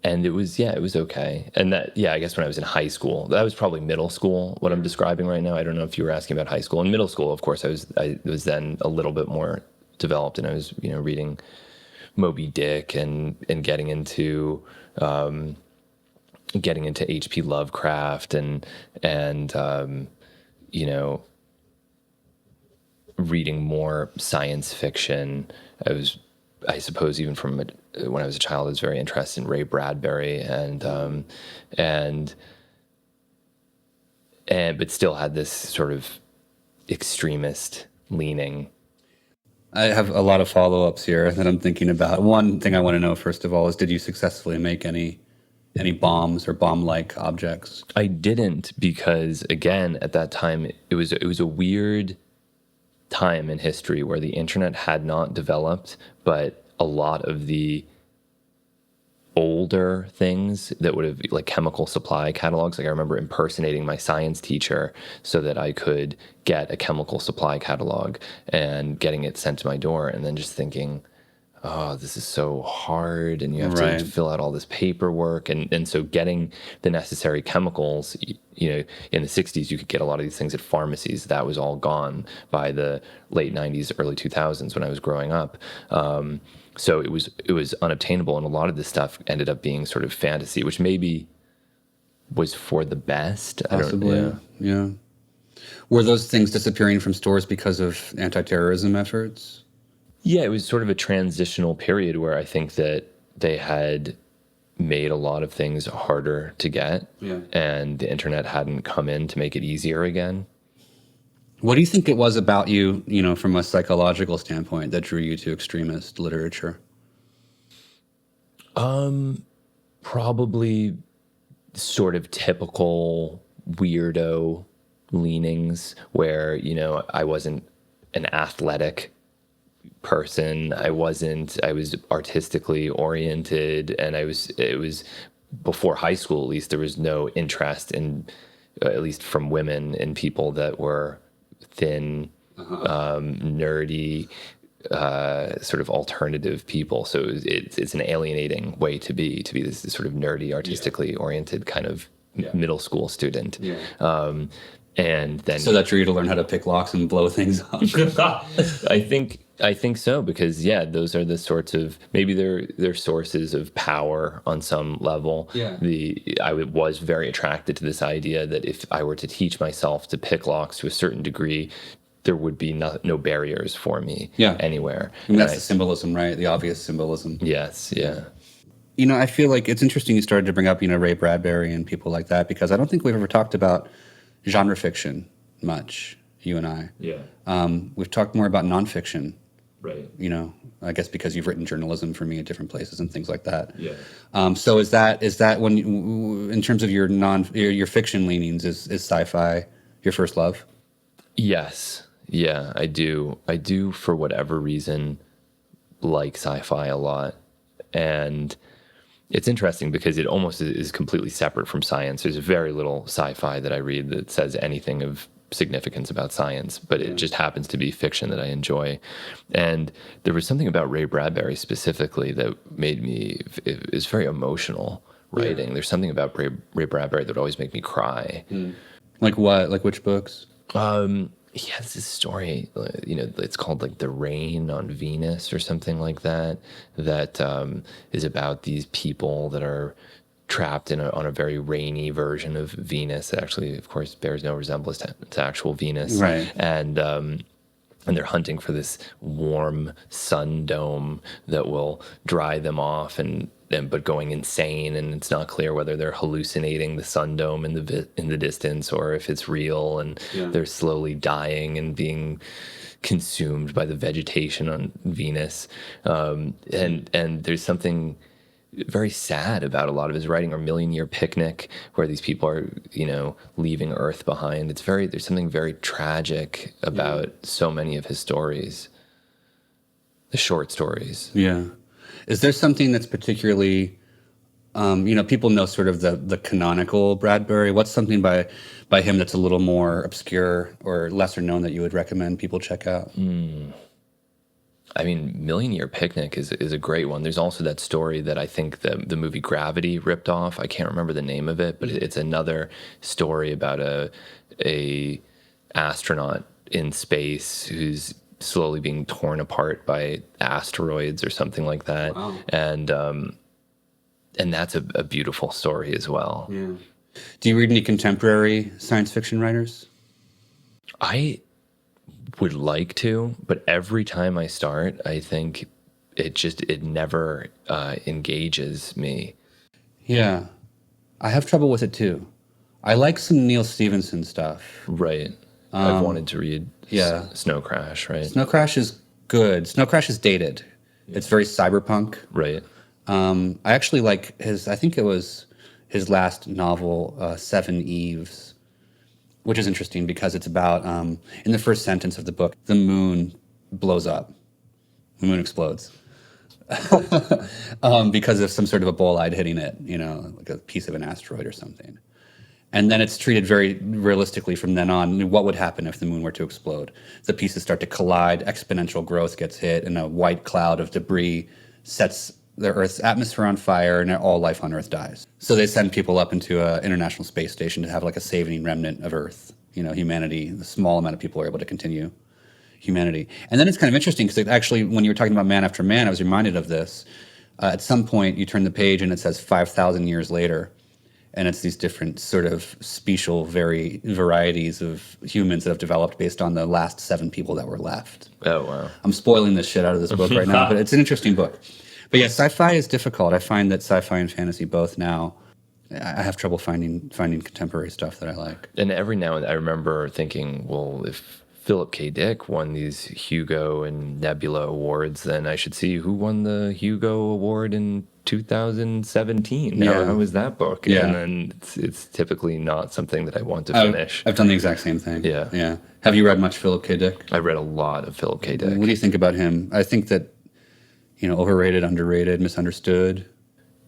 it was okay. And that, I guess when I was in high school, that was probably middle school, what I'm describing right now. I don't know if you were asking about high school. In middle school, of course, I was then a little bit more developed, and I was, reading Moby Dick and getting into H.P. Lovecraft and reading more science fiction. I suppose even from when I was a child, I was very interested in Ray Bradbury but still had this sort of extremist leaning. I have a lot of follow-ups here that I'm thinking about. One thing I want to know, first of all, is did you successfully make any bombs or bomb-like objects? I didn't, because, again, at that time, it was a weird time in history where the internet had not developed, but a lot of the older things that would have, like chemical supply catalogs. Like I remember impersonating my science teacher so that I could get a chemical supply catalog and getting it sent to my door, and then just thinking, oh, this is so hard, and you have to fill out all this paperwork. And so getting the necessary chemicals, in the 60s, you could get a lot of these things at pharmacies. That was all gone by the late 90s, early 2000s when I was growing up. So it was unobtainable, and a lot of this stuff ended up being sort of fantasy, which maybe was for the best. Possibly, yeah. Were those things disappearing from stores because of anti-terrorism efforts? Yeah, it was sort of a transitional period where I think that they had made a lot of things harder to get, and the internet hadn't come in to make it easier again. What do you think it was about you, from a psychological standpoint, that drew you to extremist literature? Probably sort of typical weirdo leanings where, I wasn't an athletic person. I was artistically oriented, and it was before high school, at least, there was no interest in, at least from women, in people that were thin, nerdy, sort of alternative people. So it's an alienating way to be this sort of nerdy, artistically oriented kind of middle school student. And then so that drew you to learn how to pick locks and blow things up. I think so, because those are the sorts of, maybe they're sources of power on some level. I was very attracted to this idea that if I were to teach myself to pick locks to a certain degree, there would be no barriers for me anywhere. And that's the symbolism, right? The obvious symbolism. Yes, yeah. I feel like it's interesting you started to bring up, Ray Bradbury and people like that, because I don't think we've ever talked about genre fiction much, you and I. We've talked more about nonfiction. Right. I guess because you've written journalism for me at different places and things like that. So is that when, in terms of your fiction leanings, is sci-fi your first love? Yes. Yeah, I do. I do, for whatever reason, like sci-fi a lot. And it's interesting because it almost is completely separate from science. There's very little sci-fi that I read that says anything of significance about science, but it just happens to be fiction that I enjoy. And there was something about Ray Bradbury specifically that made me, it was very emotional writing. There's something about Ray Bradbury that would always make me cry. Like what? Like which books? He has this story, it's called like The Rain on Venus or something like that, that is about these people that are trapped on a very rainy version of Venus that actually, of course, bears no resemblance to actual Venus. Right. And they're hunting for this warm sun dome that will dry them off and but going insane, and it's not clear whether they're hallucinating the sun dome in the distance or if it's real, and they're slowly dying and being consumed by the vegetation on Venus. And there's something very sad about a lot of his writing, or Million Year Picnic, where these people are, leaving Earth behind. There's something very tragic about so many of his stories, the short stories. Yeah. Is there something that's particularly, people know sort of the canonical Bradbury. What's something by him that's a little more obscure or lesser known that you would recommend people check out? I mean, Million Year Picnic is a great one. There's also that story that I think the movie Gravity ripped off. I can't remember the name of it, but it's another story about a astronaut in space who's slowly being torn apart by asteroids or something like that. Wow. And that's a beautiful story as well. Yeah. Do you read any contemporary science fiction writers? I would like to, but every time I start, I think it never engages me. Yeah. I have trouble with it too. I like some Neil Stephenson stuff. Right. I've wanted to read Snow Crash, right? Snow Crash is good. Snow Crash is dated. It's very cyberpunk. Right. I actually like I think it was his last novel, Seven Eves, which is interesting because it's about, in the first sentence of the book, the moon blows up. The moon explodes. Because of some sort of a bolide hitting it, like a piece of an asteroid or something. And then it's treated very realistically from then on. What would happen if the moon were to explode? The pieces start to collide, exponential growth gets hit, and a white cloud of debris sets the Earth's atmosphere on fire, and all life on Earth dies. So they send people up into an international space station to have like a saving remnant of Earth. Humanity, the small amount of people are able to continue humanity. And then it's kind of interesting because actually, when you were talking about Man After Man, I was reminded of this. At some point, you turn the page and it says 5,000 years later. And it's these different sort of special varieties of humans that have developed based on the last 7 people that were left. Oh, wow. I'm spoiling this shit out of this book right now, but it's an interesting book. But yeah, sci-fi is difficult. I find that sci-fi and fantasy both now, I have trouble finding contemporary stuff that I like. And every now and then I remember thinking, well, if Philip K. Dick won these Hugo and Nebula awards, then I should see who won the Hugo Award in 2017. How was that book? Yeah. And then it's typically not something that I want to finish. I've done the exact same thing. Yeah. Have you read much Philip K. Dick? I read a lot of Philip K. Dick. What do you think about him? I think that, overrated, underrated, misunderstood.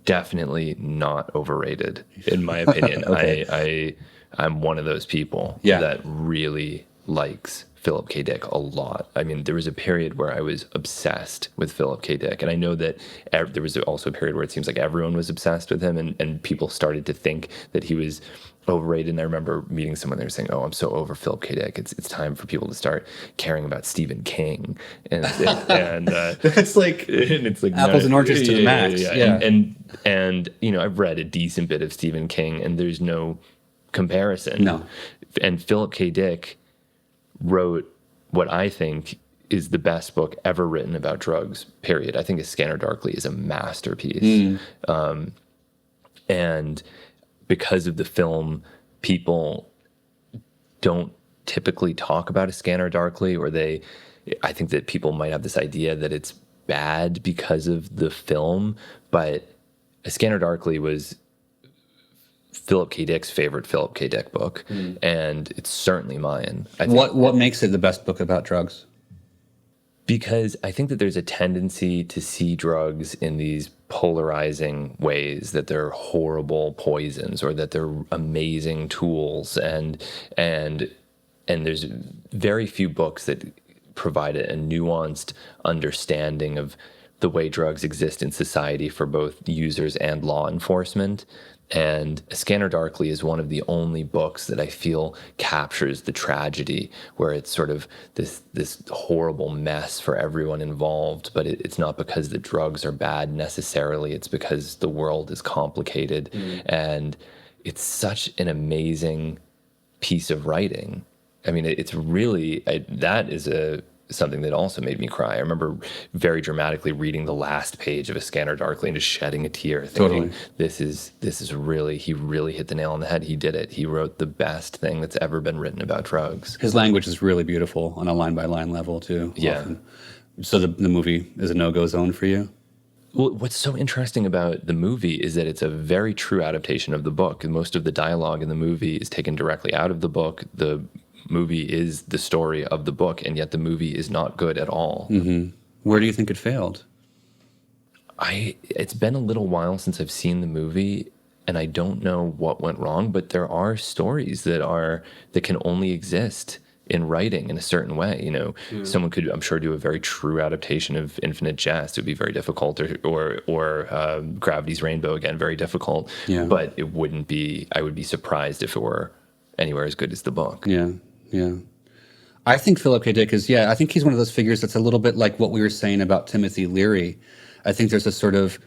Definitely not overrated, in my opinion. Okay. I'm one of those people that really likes Philip K. Dick a lot. I mean, there was a period where I was obsessed with Philip K. Dick, and I know that there was also a period where it seems like everyone was obsessed with him, and people started to think that he was overrated. And I remember meeting someone, they were saying, "Oh, I'm so over Philip K. Dick. It's time for people to start caring about Stephen King." And it's like apples and oranges to the max. Yeah. And I've read a decent bit of Stephen King, and there's no comparison. No. And Philip K. Dick wrote what I think is the best book ever written about drugs, period. I think A Scanner Darkly is a masterpiece. And because of the film, people don't typically talk about A Scanner Darkly, or I think that people might have this idea that it's bad because of the film, but A Scanner Darkly was Philip K. Dick's favorite Philip K. Dick book, and it's certainly mine. I think what makes it the best book about drugs? Because I think that there's a tendency to see drugs in these polarizing ways, that they're horrible poisons or that they're amazing tools, and there's very few books that provide a nuanced understanding of the way drugs exist in society for both users and law enforcement. And A Scanner Darkly is one of the only books that I feel captures the tragedy, where it's sort of this horrible mess for everyone involved, but it's not because the drugs are bad necessarily. It's because the world is complicated. And it's such an amazing piece of writing. I mean, it's really, that is something that also made me cry. I remember very dramatically reading the last page of A Scanner Darkly and just shedding a tear, thinking, this is really, he really hit the nail on the head. He did it. He wrote the best thing that's ever been written about drugs. His language is really beautiful on a line-by-line level, too. Yeah. Often. So the movie is a no-go zone for you? Well, what's so interesting about the movie is that it's a very true adaptation of the book. And most of the dialogue in the movie is taken directly out of the book. The movie is the story of the book, and yet the movie is not good at all. Mm-hmm. Where do you think it failed? It's been a little while since I've seen the movie, and I don't know what went wrong, but there are stories that can only exist in writing in a certain way. You know, someone could, I'm sure, do a very true adaptation of Infinite Jest. It would be very difficult, or Gravity's Rainbow, again, very difficult. Yeah. But it wouldn't be, I would be surprised if it were anywhere as good as the book. Yeah, yeah. I think Philip K. Dick is, I think he's one of those figures that's a little bit like what we were saying about Timothy Leary. I think there's a sort of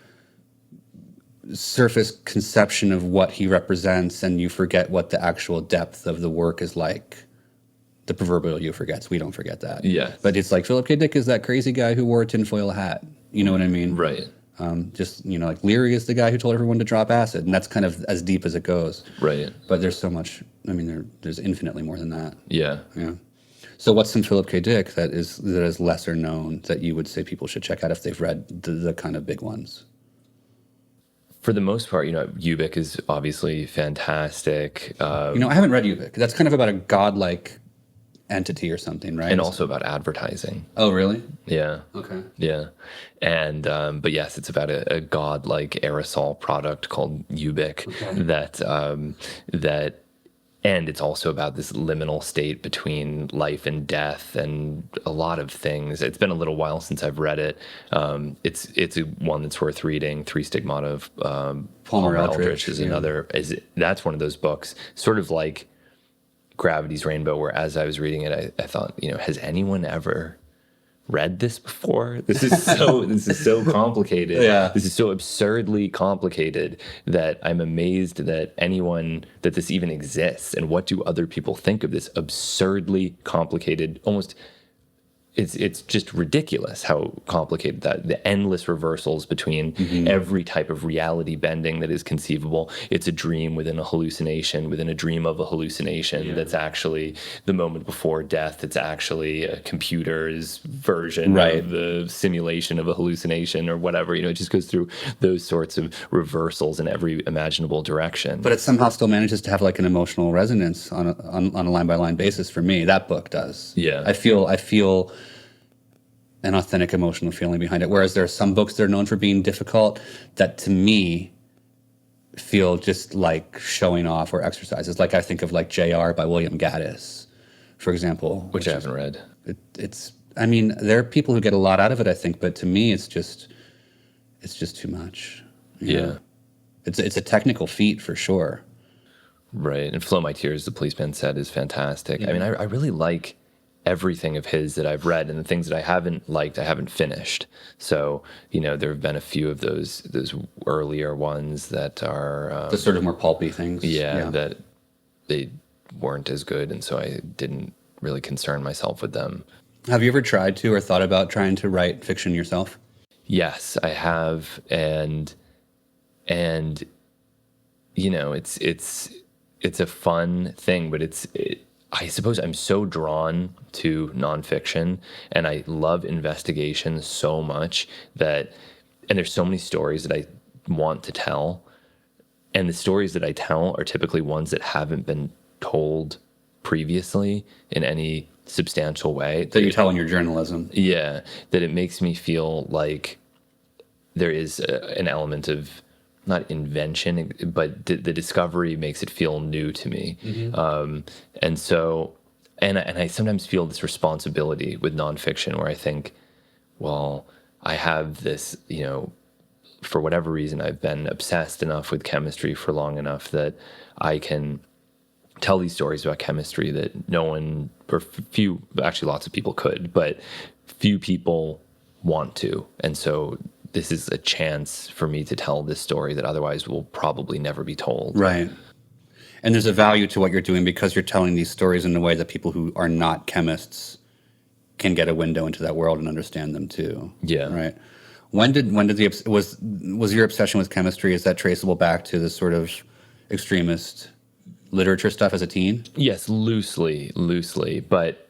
surface conception of what he represents, and you forget what the actual depth of the work is like. The proverbial you forgets. We don't forget that. Yeah. But it's like Philip K. Dick is that crazy guy who wore a tinfoil hat. You know what I mean? Right. Just, like Leary is the guy who told everyone to drop acid, and that's kind of as deep as it goes. Right. But there's so much, there's infinitely more than that. Yeah. Yeah. So what's some Philip K. Dick that is lesser known that you would say people should check out if they've read the kind of big ones? For the most part, Ubik is obviously fantastic. I haven't read Ubik. That's kind of about a godlike entity or something, right? And also about advertising. Oh, really? Yeah. Okay. Yeah. And, but yes, it's about a godlike aerosol product called Ubik and it's also about this liminal state between life and death and a lot of things. It's been a little while since I've read it. It's one that's worth reading. Three Stigmata of Palmer Eldritch is another. That's one of those books, sort of like Gravity's Rainbow, where as I was reading it, I thought, has anyone ever read this before? This is so complicated. Yeah. This is so absurdly complicated that I'm amazed that this even exists. And what do other people think of this absurdly complicated, almost it's just ridiculous how complicated the endless reversals between every type of reality bending that is conceivable. It's a dream within a hallucination, within a dream of a hallucination that's actually the moment before death. It's actually a computer's version of the simulation of a hallucination or whatever. It just goes through those sorts of reversals in every imaginable direction. But it somehow still manages to have like an emotional resonance on a line-by-line basis for me. That book does. Yeah. I feel an authentic emotional feeling behind it. Whereas there are some books that are known for being difficult that to me feel just like showing off or exercises. Like I think of like J.R. by William Gaddis, for example. Which I haven't read. There are people who get a lot out of it, I think, but to me it's just too much. Yeah. It's a technical feat for sure. Right. And Flow My Tears, the policeman said, is fantastic. Yeah. I really like everything of his that I've read, and the things that I haven't liked, I haven't finished. So, there have been a few of those earlier ones that are the sort of more pulpy things. Yeah, that they weren't as good, and so I didn't really concern myself with them. Have you ever tried to or thought about trying to write fiction yourself? Yes, I have, and it's a fun thing, but I suppose I'm so drawn to nonfiction, and I love investigation so much and there's so many stories that I want to tell, and the stories that I tell are typically ones that haven't been told previously in any substantial way. That you tell in your journalism. Yeah, that it makes me feel like there is an element of not invention, but the discovery makes it feel new to me. And so, and I sometimes feel this responsibility with nonfiction where I think, well, I have this, for whatever reason, I've been obsessed enough with chemistry for long enough that I can tell these stories about chemistry that no one, or few, actually lots of people could, but few people want to. And so this is a chance for me to tell this story that otherwise will probably never be told. Right. And there's a value to what you're doing because you're telling these stories in a way that people who are not chemists can get a window into that world and understand them too. Yeah. Right. When did was your obsession with chemistry, is that traceable back to this sort of extremist literature stuff as a teen? Yes, loosely, but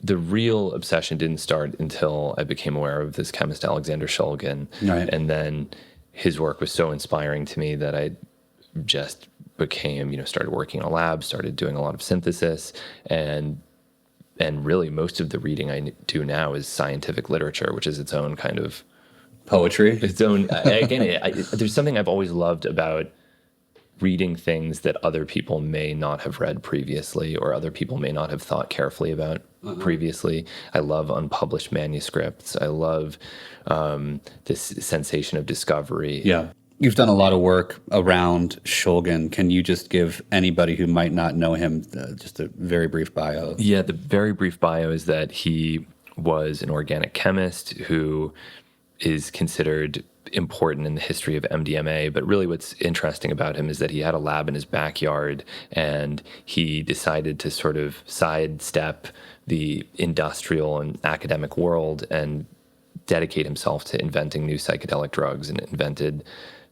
the real obsession didn't start until I became aware of this chemist Alexander Shulgin, Right. and then his work was so inspiring to me that I just became, started working in a lab, started doing a lot of synthesis, and really most of the reading I do now is scientific literature, which is its own kind of Poetry? its own. Again, there's something I've always loved about reading things that other people may not have read previously, or other people may not have thought carefully about previously. I love unpublished manuscripts. I love this sensation of discovery. Yeah. You've done a lot of work around Shulgin. Can you just give anybody who might not know him just a very brief bio? Yeah, the very brief bio is that he was an organic chemist who is considered important in the history of MDMA, but really what's interesting about him is that he had a lab in his backyard, and he decided to sort of sidestep the industrial and academic world and dedicate himself to inventing new psychedelic drugs, and invented,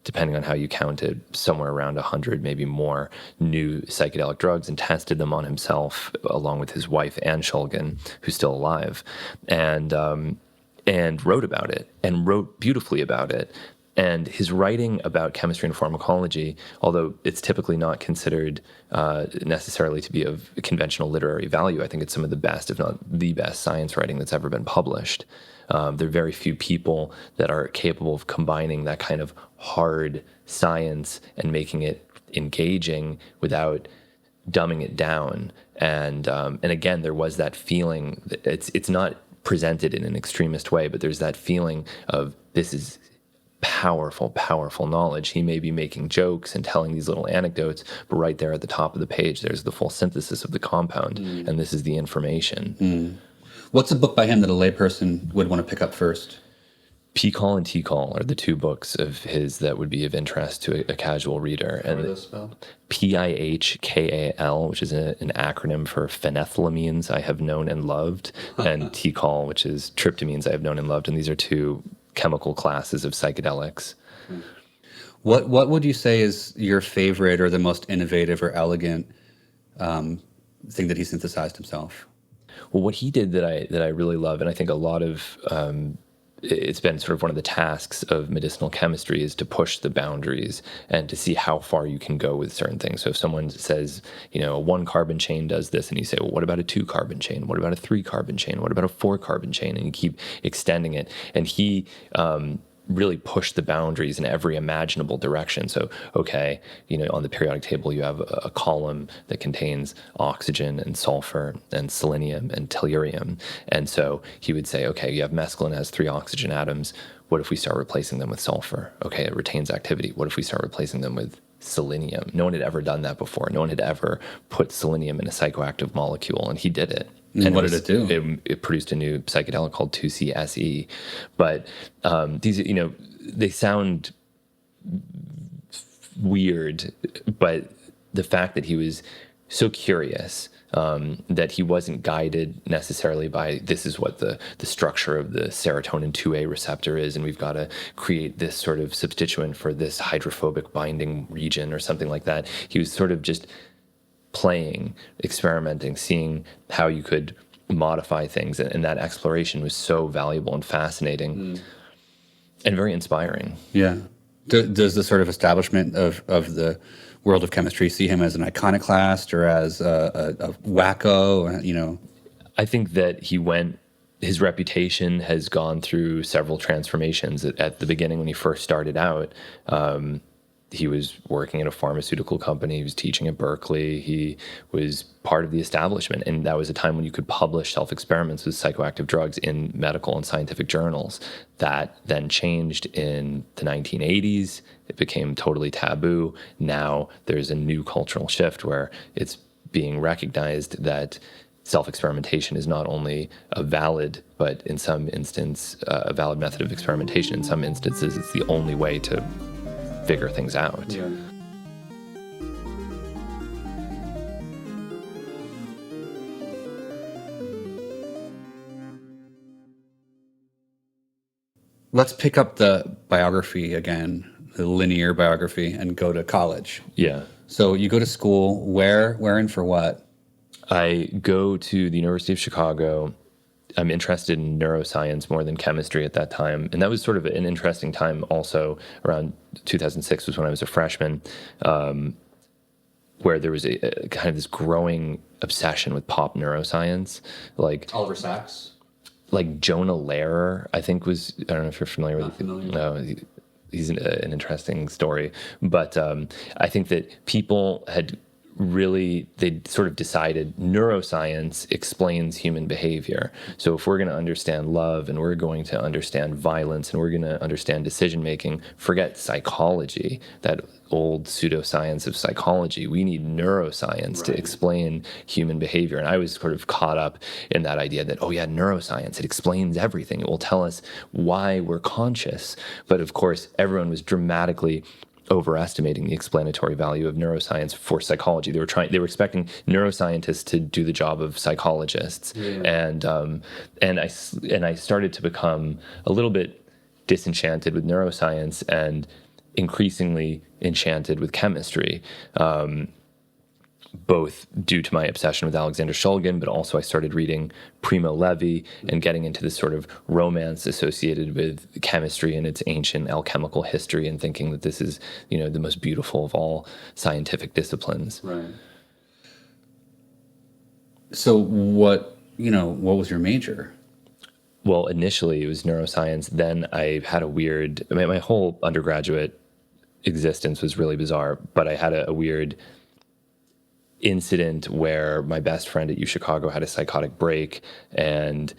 depending on how you count it, somewhere around 100, maybe more, new psychedelic drugs, and tested them on himself along with his wife, Anne Shulgin, who's still alive, and wrote about it, and wrote beautifully about it. And his writing about chemistry and pharmacology, although it's typically not considered necessarily to be of conventional literary value, I think it's some of the best, if not the best, science writing that's ever been published. There are very few people that are capable of combining that kind of hard science and making it engaging without dumbing it down. And again, there was that feeling. It's not presented in an extremist way, but there's that feeling of, this is powerful knowledge. He may be making jokes and telling these little anecdotes, but right there at the top of the page, there's the full synthesis of the compound, and this is the information. What's a book by him that a layperson would want to pick up first? P-Call and T-Call are the two books of his that would be of interest to a casual reader. How are those spelled? Pihkal, which is an acronym for phenethylamines I have known and loved, and T-Call, which is tryptamines I have known and loved. And these are two chemical classes of psychedelics. What would you say is your favorite or the most innovative or elegant thing that he synthesized himself? Well, what he did that I really love, and I think a lot of it's been sort of one of the tasks of medicinal chemistry, is to push the boundaries and to see how far you can go with certain things. So if someone says, a 1 carbon chain does this, and you say, well, what about a 2 carbon chain? What about a 3 carbon chain? What about a 4 carbon chain? And you keep extending it. And he really pushed the boundaries in every imaginable direction. So, okay, on the periodic table, you have a column that contains oxygen and sulfur and selenium and tellurium. And so he would say, okay, you have mescaline, has 3 oxygen atoms. What if we start replacing them with sulfur? Okay, it retains activity. What if we start replacing them with selenium? No one had ever done that before. No one had ever put selenium in a psychoactive molecule, and he did it. And what did it do? It produced a new psychedelic called 2CSE. But these, they sound weird, but the fact that he was so curious, that he wasn't guided necessarily by, this is what the structure of the serotonin 2A receptor is, and we've got to create this sort of substituent for this hydrophobic binding region or something like that. He was sort of just playing, experimenting, seeing how you could modify things, and that exploration was so valuable and fascinating and very inspiring. Yeah. Does the sort of establishment of the world of chemistry see him as an iconoclast or as a wacko? I think that his reputation has gone through several transformations. At the beginning, when he first started out, he was working at a pharmaceutical company. He was teaching at Berkeley. He was part of the establishment. And that was a time when you could publish self-experiments with psychoactive drugs in medical and scientific journals. That then changed in the 1980s. It became totally taboo. Now there's a new cultural shift where it's being recognized that self-experimentation is not only a valid, but in some instance, a valid method of experimentation. In some instances, it's the only way to figure things out. Yeah. let's pick up the biography again, the linear biography, and go to college. Yeah. So you go to school, where and for what? I go to the University of Chicago. I'm interested in neuroscience more than chemistry at that time. And that was sort of an interesting time also. Around 2006 was when I was a freshman, where there was a kind of this growing obsession with pop neuroscience. Like Oliver Sacks. like Jonah Lehrer, I think was, I don't know if you're familiar Not with familiar. No, he's an interesting story. But I think that people had they sort of decided neuroscience explains human behavior. So if we're going to understand love and we're going to understand violence and we're going to understand decision making, forget psychology, that old pseudoscience of psychology. We need neuroscience to explain human behavior. And I was sort of caught up in that idea that, oh yeah, neuroscience, it explains everything. It will tell us why we're conscious. But of course, everyone was dramatically overestimating the explanatory value of neuroscience for psychology. They were expecting neuroscientists to do the job of psychologists. And I started to become a little bit disenchanted with neuroscience and increasingly enchanted with chemistry, both due to my obsession with Alexander Shulgin, but also I started reading Primo Levi and getting into this sort of romance associated with chemistry and its ancient alchemical history, and thinking that this is, the most beautiful of all scientific disciplines. Right. So what was your major? Well, initially it was neuroscience. Then I had my whole undergraduate existence was really bizarre, but I had a weird incident where my best friend at UChicago had a psychotic break, and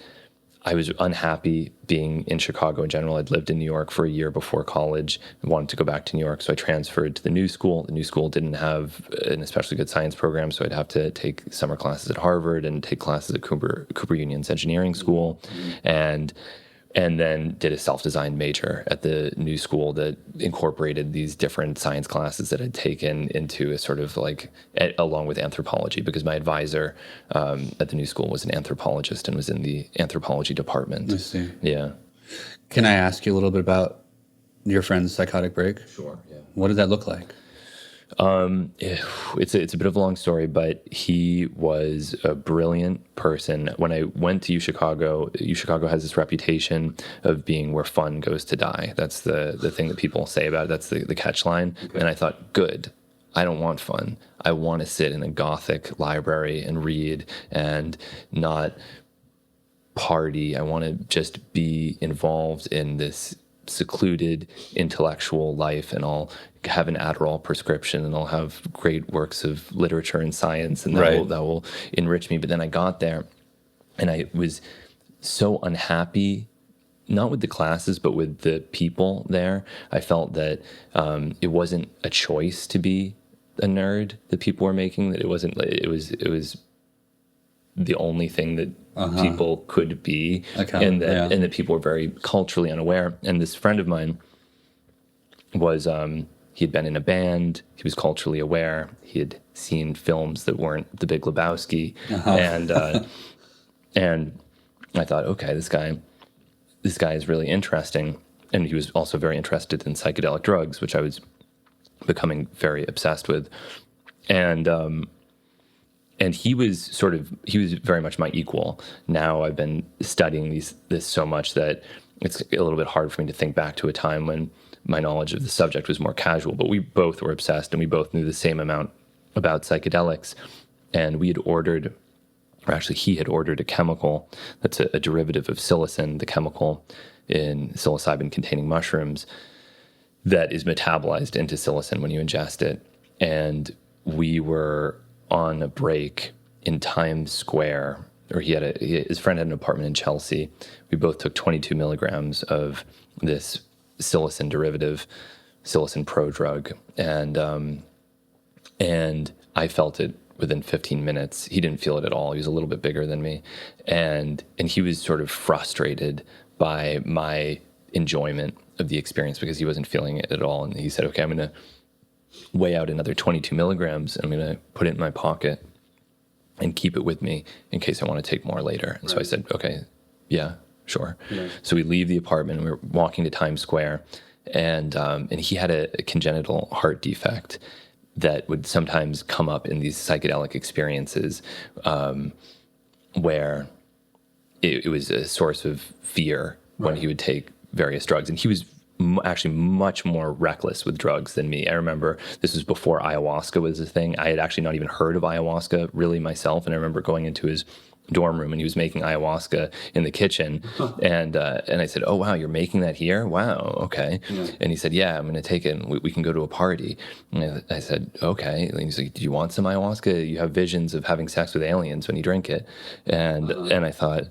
I was unhappy being in Chicago in general. I'd lived in New York for a year before college and wanted to go back to New York, so I transferred to the New School. The New School didn't have an especially good science program, so I'd have to take summer classes at Harvard and take classes at Cooper Union's engineering school, and then did a self-designed major at the New School that incorporated these different science classes that I'd taken into a sort of along with anthropology, because my advisor at the New School was an anthropologist and was in the anthropology department. I see. Yeah. Can I ask you a little bit about your friend's psychotic break? Sure, yeah. What did that look like? It's a bit of a long story, but he was a brilliant person. When I went to UChicago has this reputation of being where fun goes to die. That's the thing that people say about it. That's the catch line. Okay. And I thought, good. I don't want fun. I want to sit in a Gothic library and read and not party. I want to just be involved in this secluded intellectual life, and I'll have an Adderall prescription and I'll have great works of literature and science, and that will enrich me. But then I got there and I was so unhappy, not with the classes, but with the people there. I felt that it wasn't a choice to be a nerd that people were making, that it was the only thing that people could be, and that people were very culturally unaware. And this friend of mine was he had been in a band. He was culturally aware. He had seen films that weren't The Big Lebowski, and I thought, okay, this guy is really interesting. And he was also very interested in psychedelic drugs, which I was becoming very obsessed with, and he was very much my equal. Now I've been studying this so much that it's a little bit hard for me to think back to a time when my knowledge of the subject was more casual, but we both were obsessed and we both knew the same amount about psychedelics. And he had ordered a chemical that's a derivative of psilocin, the chemical in psilocybin containing mushrooms that is metabolized into psilocin when you ingest it. And we were on a break in Times Square, or his friend had an apartment in Chelsea. We both took 22 milligrams of this psilocin derivative, psilocin prodrug, and I felt it within 15 minutes. He didn't feel it at all. He was a little bit bigger than me, and he was sort of frustrated by my enjoyment of the experience because he wasn't feeling it at all. And he said, "Okay, I'm going to weigh out another 22 milligrams. I'm going to put it in my pocket and keep it with me in case I want to take more later." And so I said, "Okay, yeah, Sure. Yeah. So we leave the apartment and we're walking to Times Square, and he had a congenital heart defect that would sometimes come up in these psychedelic experiences, where it was a source of fear when he would take various drugs. And he was actually much more reckless with drugs than me. I remember this was before ayahuasca was a thing. I had actually not even heard of ayahuasca really myself. And I remember going into his dorm room and he was making ayahuasca in the kitchen. And I said, "Oh, wow, you're making that here? Wow, okay." Yeah. And he said, "Yeah, I'm going to take it and we can go to a party." And I said, "Okay." And he's like, "Do you want some ayahuasca? You have visions of having sex with aliens when you drink it." And I thought,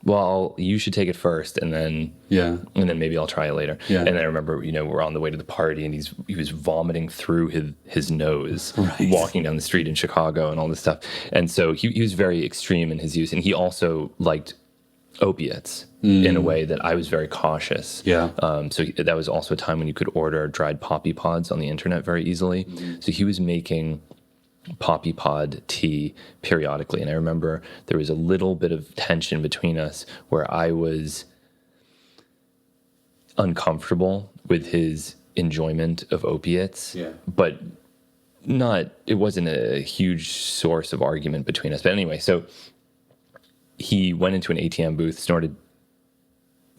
well, you should take it first, and then maybe I'll try it later. Yeah. And I remember, we're on the way to the party, and he was vomiting through his nose, walking down the street in Chicago, and all this stuff. And so he was very extreme in his use, and he also liked opiates in a way that I was very cautious. Yeah. So that was also a time when you could order dried poppy pods on the internet very easily. Mm-hmm. So he was making poppy pod tea periodically, and I remember there was a little bit of tension between us where I was uncomfortable with his enjoyment of opiates, but it wasn't a huge source of argument between us. But anyway, so he went into an ATM booth, snorted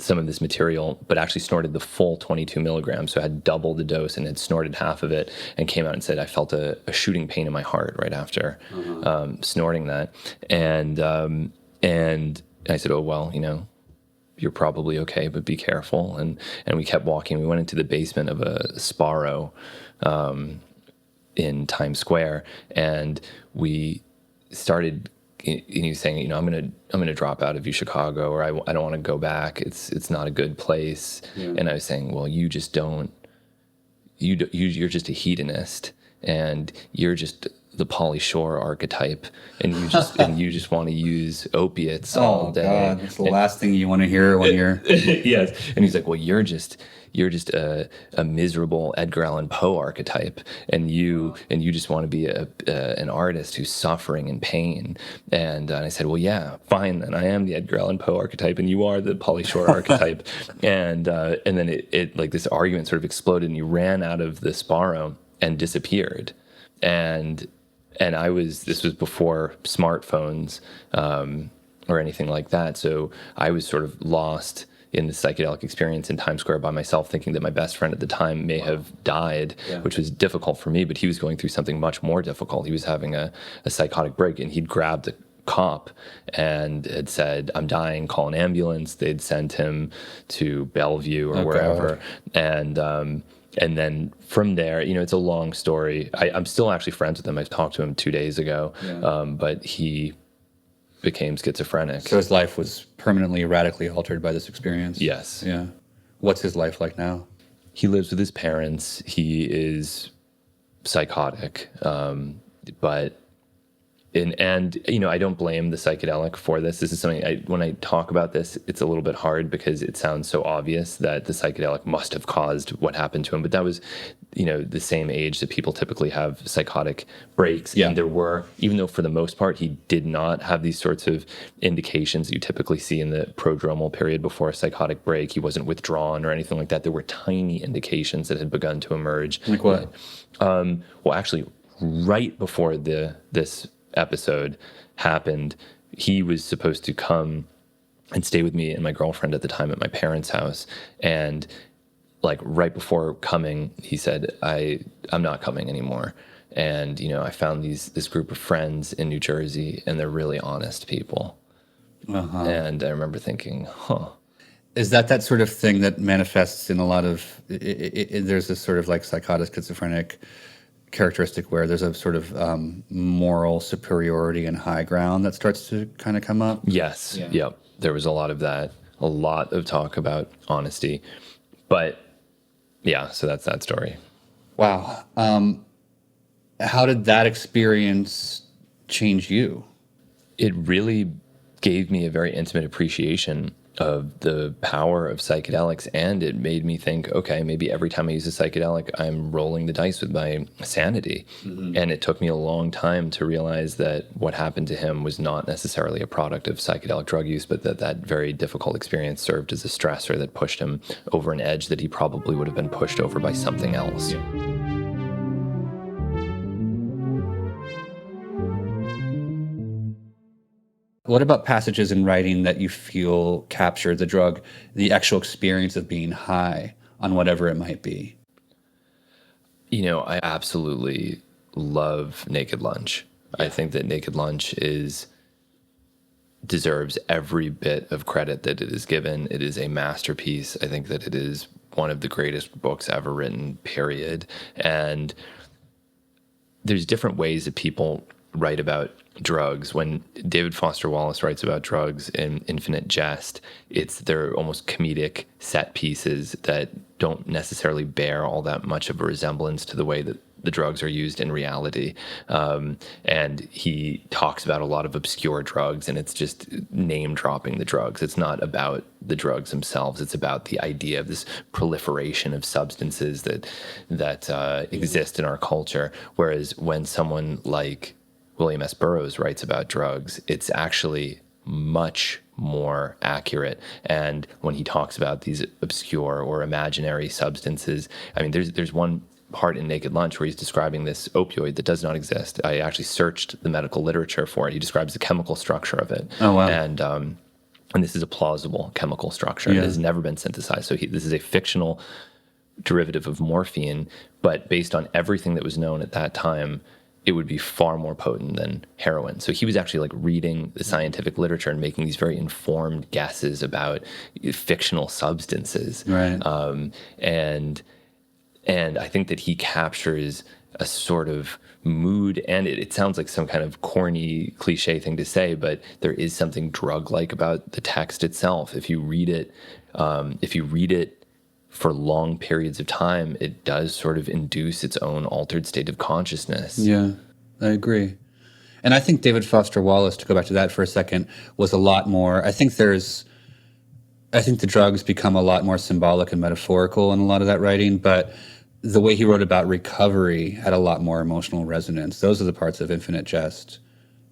some of this material, but actually snorted the full 22 milligrams, so had double the dose and had snorted half of it, and came out and said, "I felt a shooting pain in my heart right after snorting that." And I said, "Oh, well, you're probably okay, but be careful." And we kept walking. We went into the basement of a Sparrow in Times Square, and we started. And he was saying, I'm gonna drop out of Chicago, or I don't want to go back. It's not a good place. Yeah. And I was saying, well, you just don't. You're just a hedonist, and you're just the Pauly Shore archetype, and you just want to use opiates all day. God, that's the last thing you want to hear when you're. Yes, and he's like, well, you're just a miserable Edgar Allan Poe archetype, and you just want to be an artist who's suffering and pain. And I said, well, yeah, fine, then I am the Edgar Allan Poe archetype, and you are the Pauly Shore archetype. And then it like this argument sort of exploded, and he ran out of the Sparrow and disappeared. And this was before smartphones or anything like that, so I was sort of lost in the psychedelic experience in Times Square by myself, thinking that my best friend at the time may have died, which was difficult for me, but he was going through something much more difficult. He was having a psychotic break, and he'd grabbed a cop and had said, "I'm dying, call an ambulance." They'd sent him to Bellevue or wherever. And then from there, it's a long story. I'm still actually friends with him. I talked to him 2 days ago, but he became schizophrenic. So his life was permanently, radically altered by this experience? Yes. Yeah. What's his life like now? He lives with his parents. He is psychotic, but I don't blame the psychedelic for this. This is something, when I talk about this, it's a little bit hard because it sounds so obvious that the psychedelic must have caused what happened to him. But that was, the same age that people typically have psychotic breaks. Yeah. And there were, even though for the most part he did not have these sorts of indications that you typically see in the prodromal period before a psychotic break, he wasn't withdrawn or anything like that. There were tiny indications that had begun to emerge. Like what? Well, actually, right before this episode happened, he was supposed to come and stay with me and my girlfriend at the time at my parents' house, and like right before coming, he said, I'm not coming anymore. And I found this group of friends in New Jersey, and they're really honest people. And I remember thinking, is that sort of thing that manifests in a lot of there's this sort of like psychotic schizophrenic characteristic where there's a sort of moral superiority and high ground that starts to kind of come up? Yes. Yeah. Yep. There was a lot of that, a lot of talk about honesty. But yeah, so that's that story. Wow. How did that experience change you? It really gave me a very intimate appreciation the power of psychedelics, and it made me think, okay, maybe every time I use a psychedelic, I'm rolling the dice with my sanity. And it took me a long time to realize that what happened to him was not necessarily a product of psychedelic drug use, but that very difficult experience served as a stressor that pushed him over an edge that he probably would have been pushed over by something else. Yeah. What about passages in writing that you feel capture the drug, the actual experience of being high on whatever it might be? I absolutely love Naked Lunch. I think that Naked Lunch deserves every bit of credit that it is given. It is a masterpiece. I think that it is one of the greatest books ever written, period. And there's different ways that people write about drugs. When David Foster Wallace writes about drugs in Infinite Jest, they're almost comedic set pieces that don't necessarily bear all that much of a resemblance to the way that the drugs are used in reality. And he talks about a lot of obscure drugs, and it's just name dropping the drugs. It's not about the drugs themselves. It's about the idea of this proliferation of substances that exist in our culture. Whereas when someone like William S. Burroughs writes about drugs, it's actually much more accurate. And when he talks about these obscure or imaginary substances, I mean, there's one part in Naked Lunch where he's describing this opioid that does not exist. I actually searched the medical literature for it. He describes the chemical structure of it. Oh, wow. And this is a plausible chemical structure. Yeah. It has never been synthesized. So this is a fictional derivative of morphine, but based on everything that was known at that time, it would be far more potent than heroin. So he was actually like reading the scientific literature and making these very informed guesses about fictional substances. Right. And I think that he captures a sort of mood, and it sounds like some kind of corny cliche thing to say, but there is something drug-like about the text itself. If you read it for long periods of time, it does sort of induce its own altered state of consciousness. Yeah, I agree. And I think David Foster Wallace, to go back to that for a second, was a lot more, I think the drugs become a lot more symbolic and metaphorical in a lot of that writing, but the way he wrote about recovery had a lot more emotional resonance. Those are the parts of Infinite Jest,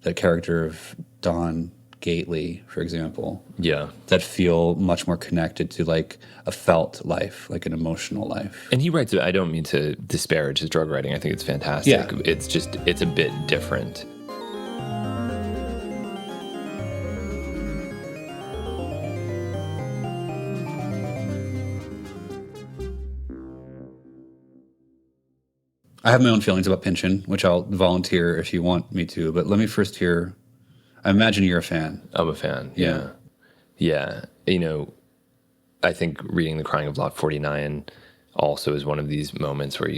the character of Don Gately, for example, that feel much more connected to like a felt life, like an emotional life. And he writes, I don't mean to disparage his drug writing. I think it's fantastic. Yeah. It's a bit different. I have my own feelings about Pynchon, which I'll volunteer if you want me to, but let me first hear. I imagine you're a fan. I'm a fan. Yeah. Yeah. I think reading The Crying of Lot 49 also is one of these moments where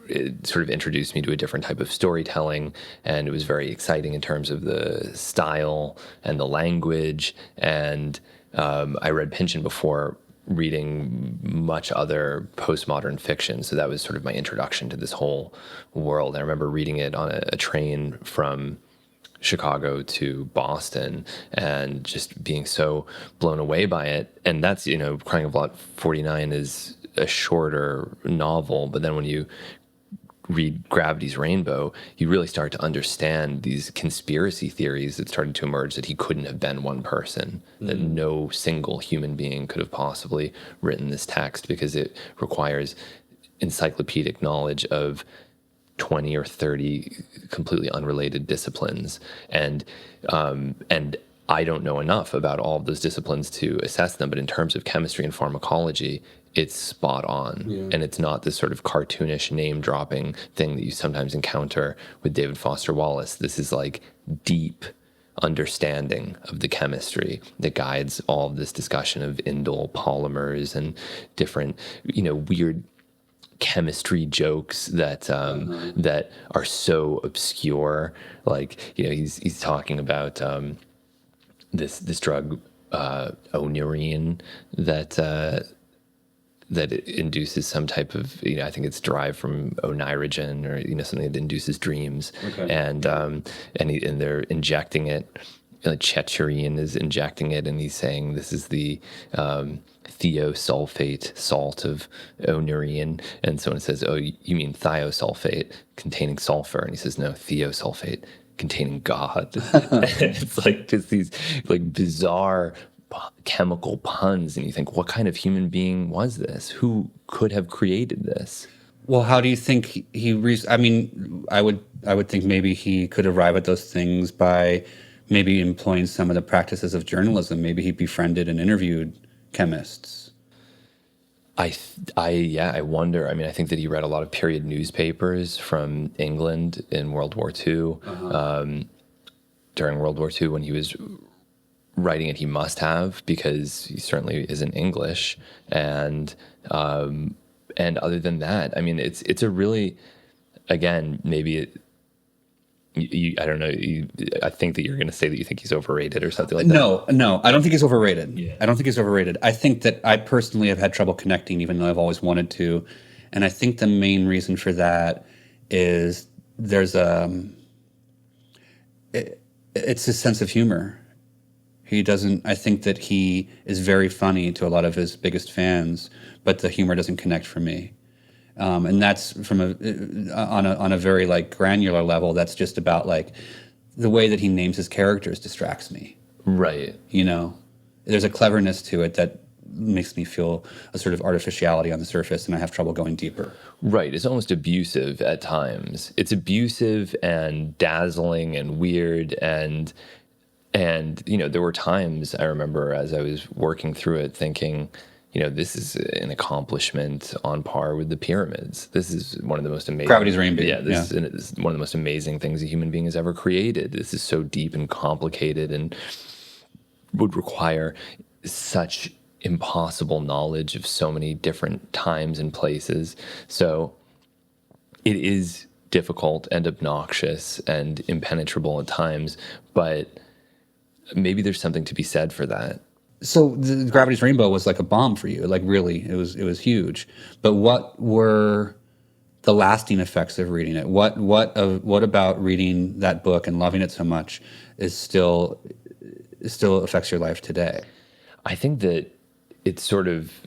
it sort of introduced me to a different type of storytelling, and it was very exciting in terms of the style and the language. And I read Pynchon before reading much other postmodern fiction, so that was sort of my introduction to this whole world. I remember reading it on a train from Chicago to Boston and just being so blown away by it. And that's, Crying of Lot 49 is a shorter novel, but then when you read Gravity's Rainbow, you really start to understand these conspiracy theories that started to emerge, that he couldn't have been one person, that no single human being could have possibly written this text, because it requires encyclopedic knowledge of 20 or 30 completely unrelated disciplines. And I don't know enough about all of those disciplines to assess them, but in terms of chemistry and pharmacology, it's spot on. Yeah. And it's not this sort of cartoonish name-dropping thing that you sometimes encounter with David Foster Wallace. This is like deep understanding of the chemistry that guides all of this discussion of indole polymers and different, weird chemistry jokes that that are so obscure. Like, he's talking about this drug onurine that it induces some type of, I think it's derived from onirigen, or something that induces dreams. Okay. And they're injecting it Checherian is injecting it, and he's saying this is the thiosulfate salt of Onurian. And someone says, oh, you mean thiosulfate containing sulfur? And he says, no, thiosulfate containing God. It's like just these like bizarre chemical puns, and you think, what kind of human being was this? Who could have created this? Well, how do you think I mean, I would think maybe he could arrive at those things by maybe employing some of the practices of journalism. Maybe he befriended and interviewed chemists. I wonder. I mean, I think that he read a lot of period newspapers from England in World War II. During World War II, when he was writing it, he must have, because he certainly isn't English. And other than that, I mean, it's a really, again, maybe I don't know. I think that you're going to say that you think he's overrated or something like that. No, I don't think he's overrated. Yeah. I don't think he's overrated. I think that I personally have had trouble connecting, even though I've always wanted to. And I think the main reason for that is there's it's his sense of humor. I think that he is very funny to a lot of his biggest fans, but the humor doesn't connect for me. And that's from on a very like granular level. That's just about like the way that he names his characters distracts me. Right. There's a cleverness to it that makes me feel a sort of artificiality on the surface, and I have trouble going deeper. Right. It's almost abusive at times. It's abusive and dazzling and weird, and there were times I remember as I was working through it thinking, this is an accomplishment on par with the pyramids. This is one of the most amazing... Gravity's rainbow. Yeah, this is one of the most amazing things a human being has ever created. This is so deep and complicated and would require such impossible knowledge of so many different times and places. So it is difficult and obnoxious and impenetrable at times, but maybe there's something to be said for that. So the Gravity's Rainbow was like a bomb for you. Like really, it was huge. But what were the lasting effects of reading it? What about reading that book and loving it so much still affects your life today? I think that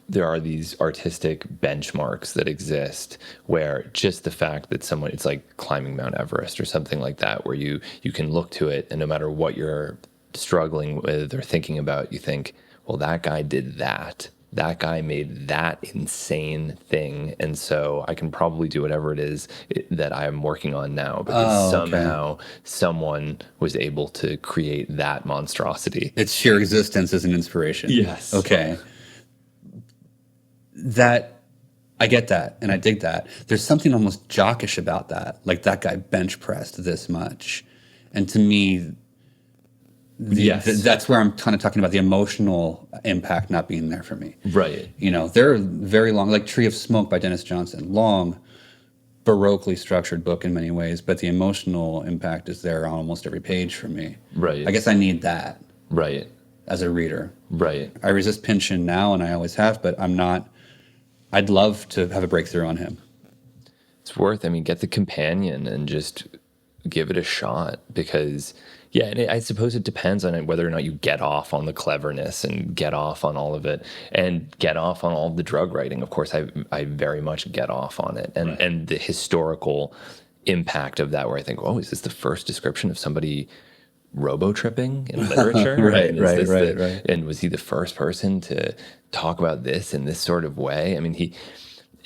there are these artistic benchmarks that exist where just the fact that it's like climbing Mount Everest or something like that, where you can look to it and no matter what you're struggling with or thinking about, you think, well, that guy did that. That guy made that insane thing. And so I can probably do whatever it is that I am working on now because somehow someone was able to create that monstrosity. Its sheer existence is an inspiration. Yes. Okay. I get that, and I dig that. There's something almost jockish about that. Like that guy bench pressed this much. And to me, that's where I'm kind of talking about the emotional impact not being there for me. Right. They're very long, like Tree of Smoke by Dennis Johnson, long, baroquely structured book in many ways, but the emotional impact is there on almost every page for me. Right. I guess I need that. Right. As a reader. Right. I resist Pynchon now, and I always have, but I'd love to have a breakthrough on him. It's get the companion and just give it a shot because... Yeah, and I suppose it depends on whether or not you get off on the cleverness and get off on all of it and get off on all of the drug writing. Of course, I very much get off on it. And, and the historical impact of that where I think, oh, is this the first description of somebody robo-tripping in literature? Right. And was he the first person to talk about this in this sort of way? I mean,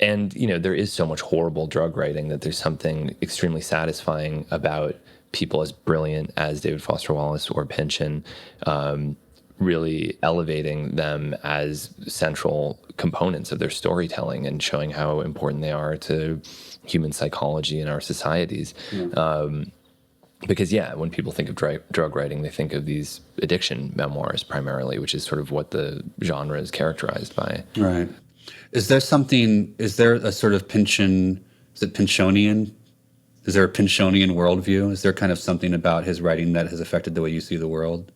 there is so much horrible drug writing that there's something extremely satisfying about people as brilliant as David Foster Wallace or Pynchon, really elevating them as central components of their storytelling and showing how important they are to human psychology and our societies. Because, when people think of drug writing, they think of these addiction memoirs primarily, which is sort of what the genre is characterized by. Right. Is there a sort of Pynchon, is it Pynchonian? Is there a Pynchonian worldview? Is there kind of something about his writing that has affected the way you see the world?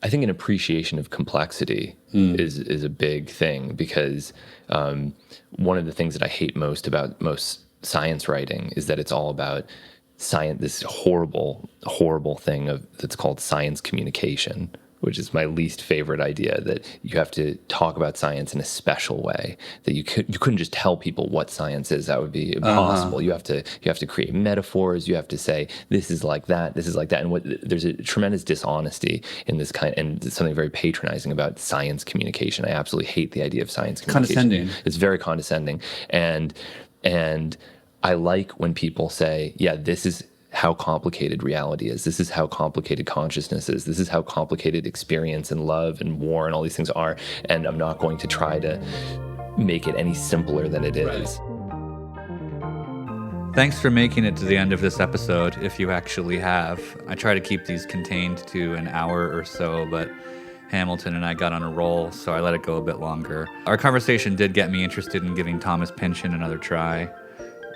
I think an appreciation of complexity is a big thing because one of the things that I hate most about most science writing is that it's all about this horrible thing that's called science communication, which is my least favorite idea, that you have to talk about science in a special way, that you couldn't just tell people what science is. That would be impossible. You have to create metaphors. You have to say, this is like that, this is like that. And there's a tremendous dishonesty in this and something very patronizing about science communication. I absolutely hate the idea of science communication. Condescending. It's very condescending. And I like when people say, yeah, this is how complicated reality is. This is how complicated consciousness is. This is how complicated experience and love and war and all these things are. And I'm not going to try to make it any simpler than it is. Thanks for making it to the end of this episode, if you actually have. I try to keep these contained to an hour or so, but Hamilton and I got on a roll, so I let it go a bit longer. Our conversation did get me interested in giving Thomas Pynchon another try.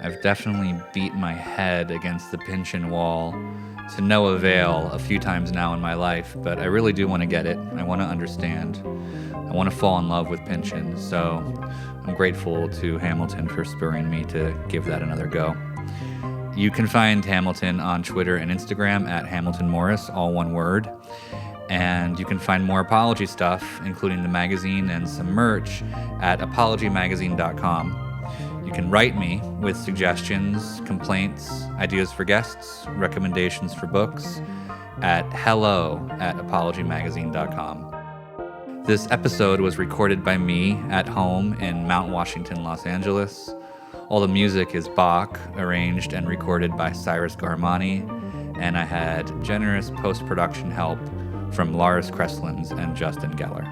I've definitely beat my head against the Pynchon wall to no avail a few times now in my life, but I really do want to get it. I want to understand. I want to fall in love with Pynchon, so I'm grateful to Hamilton for spurring me to give that another go. You can find Hamilton on Twitter and Instagram at Hamilton Morris, all one word. And you can find more apology stuff, including the magazine and some merch, at apologymagazine.com. You can write me with suggestions, complaints, ideas for guests, recommendations for books at hello@apologymagazine.com. This episode was recorded by me at home in Mount Washington, Los Angeles. All the music is Bach, arranged and recorded by Cyrus Garmani, and I had generous post-production help from Lars Kreslins and Justin Geller.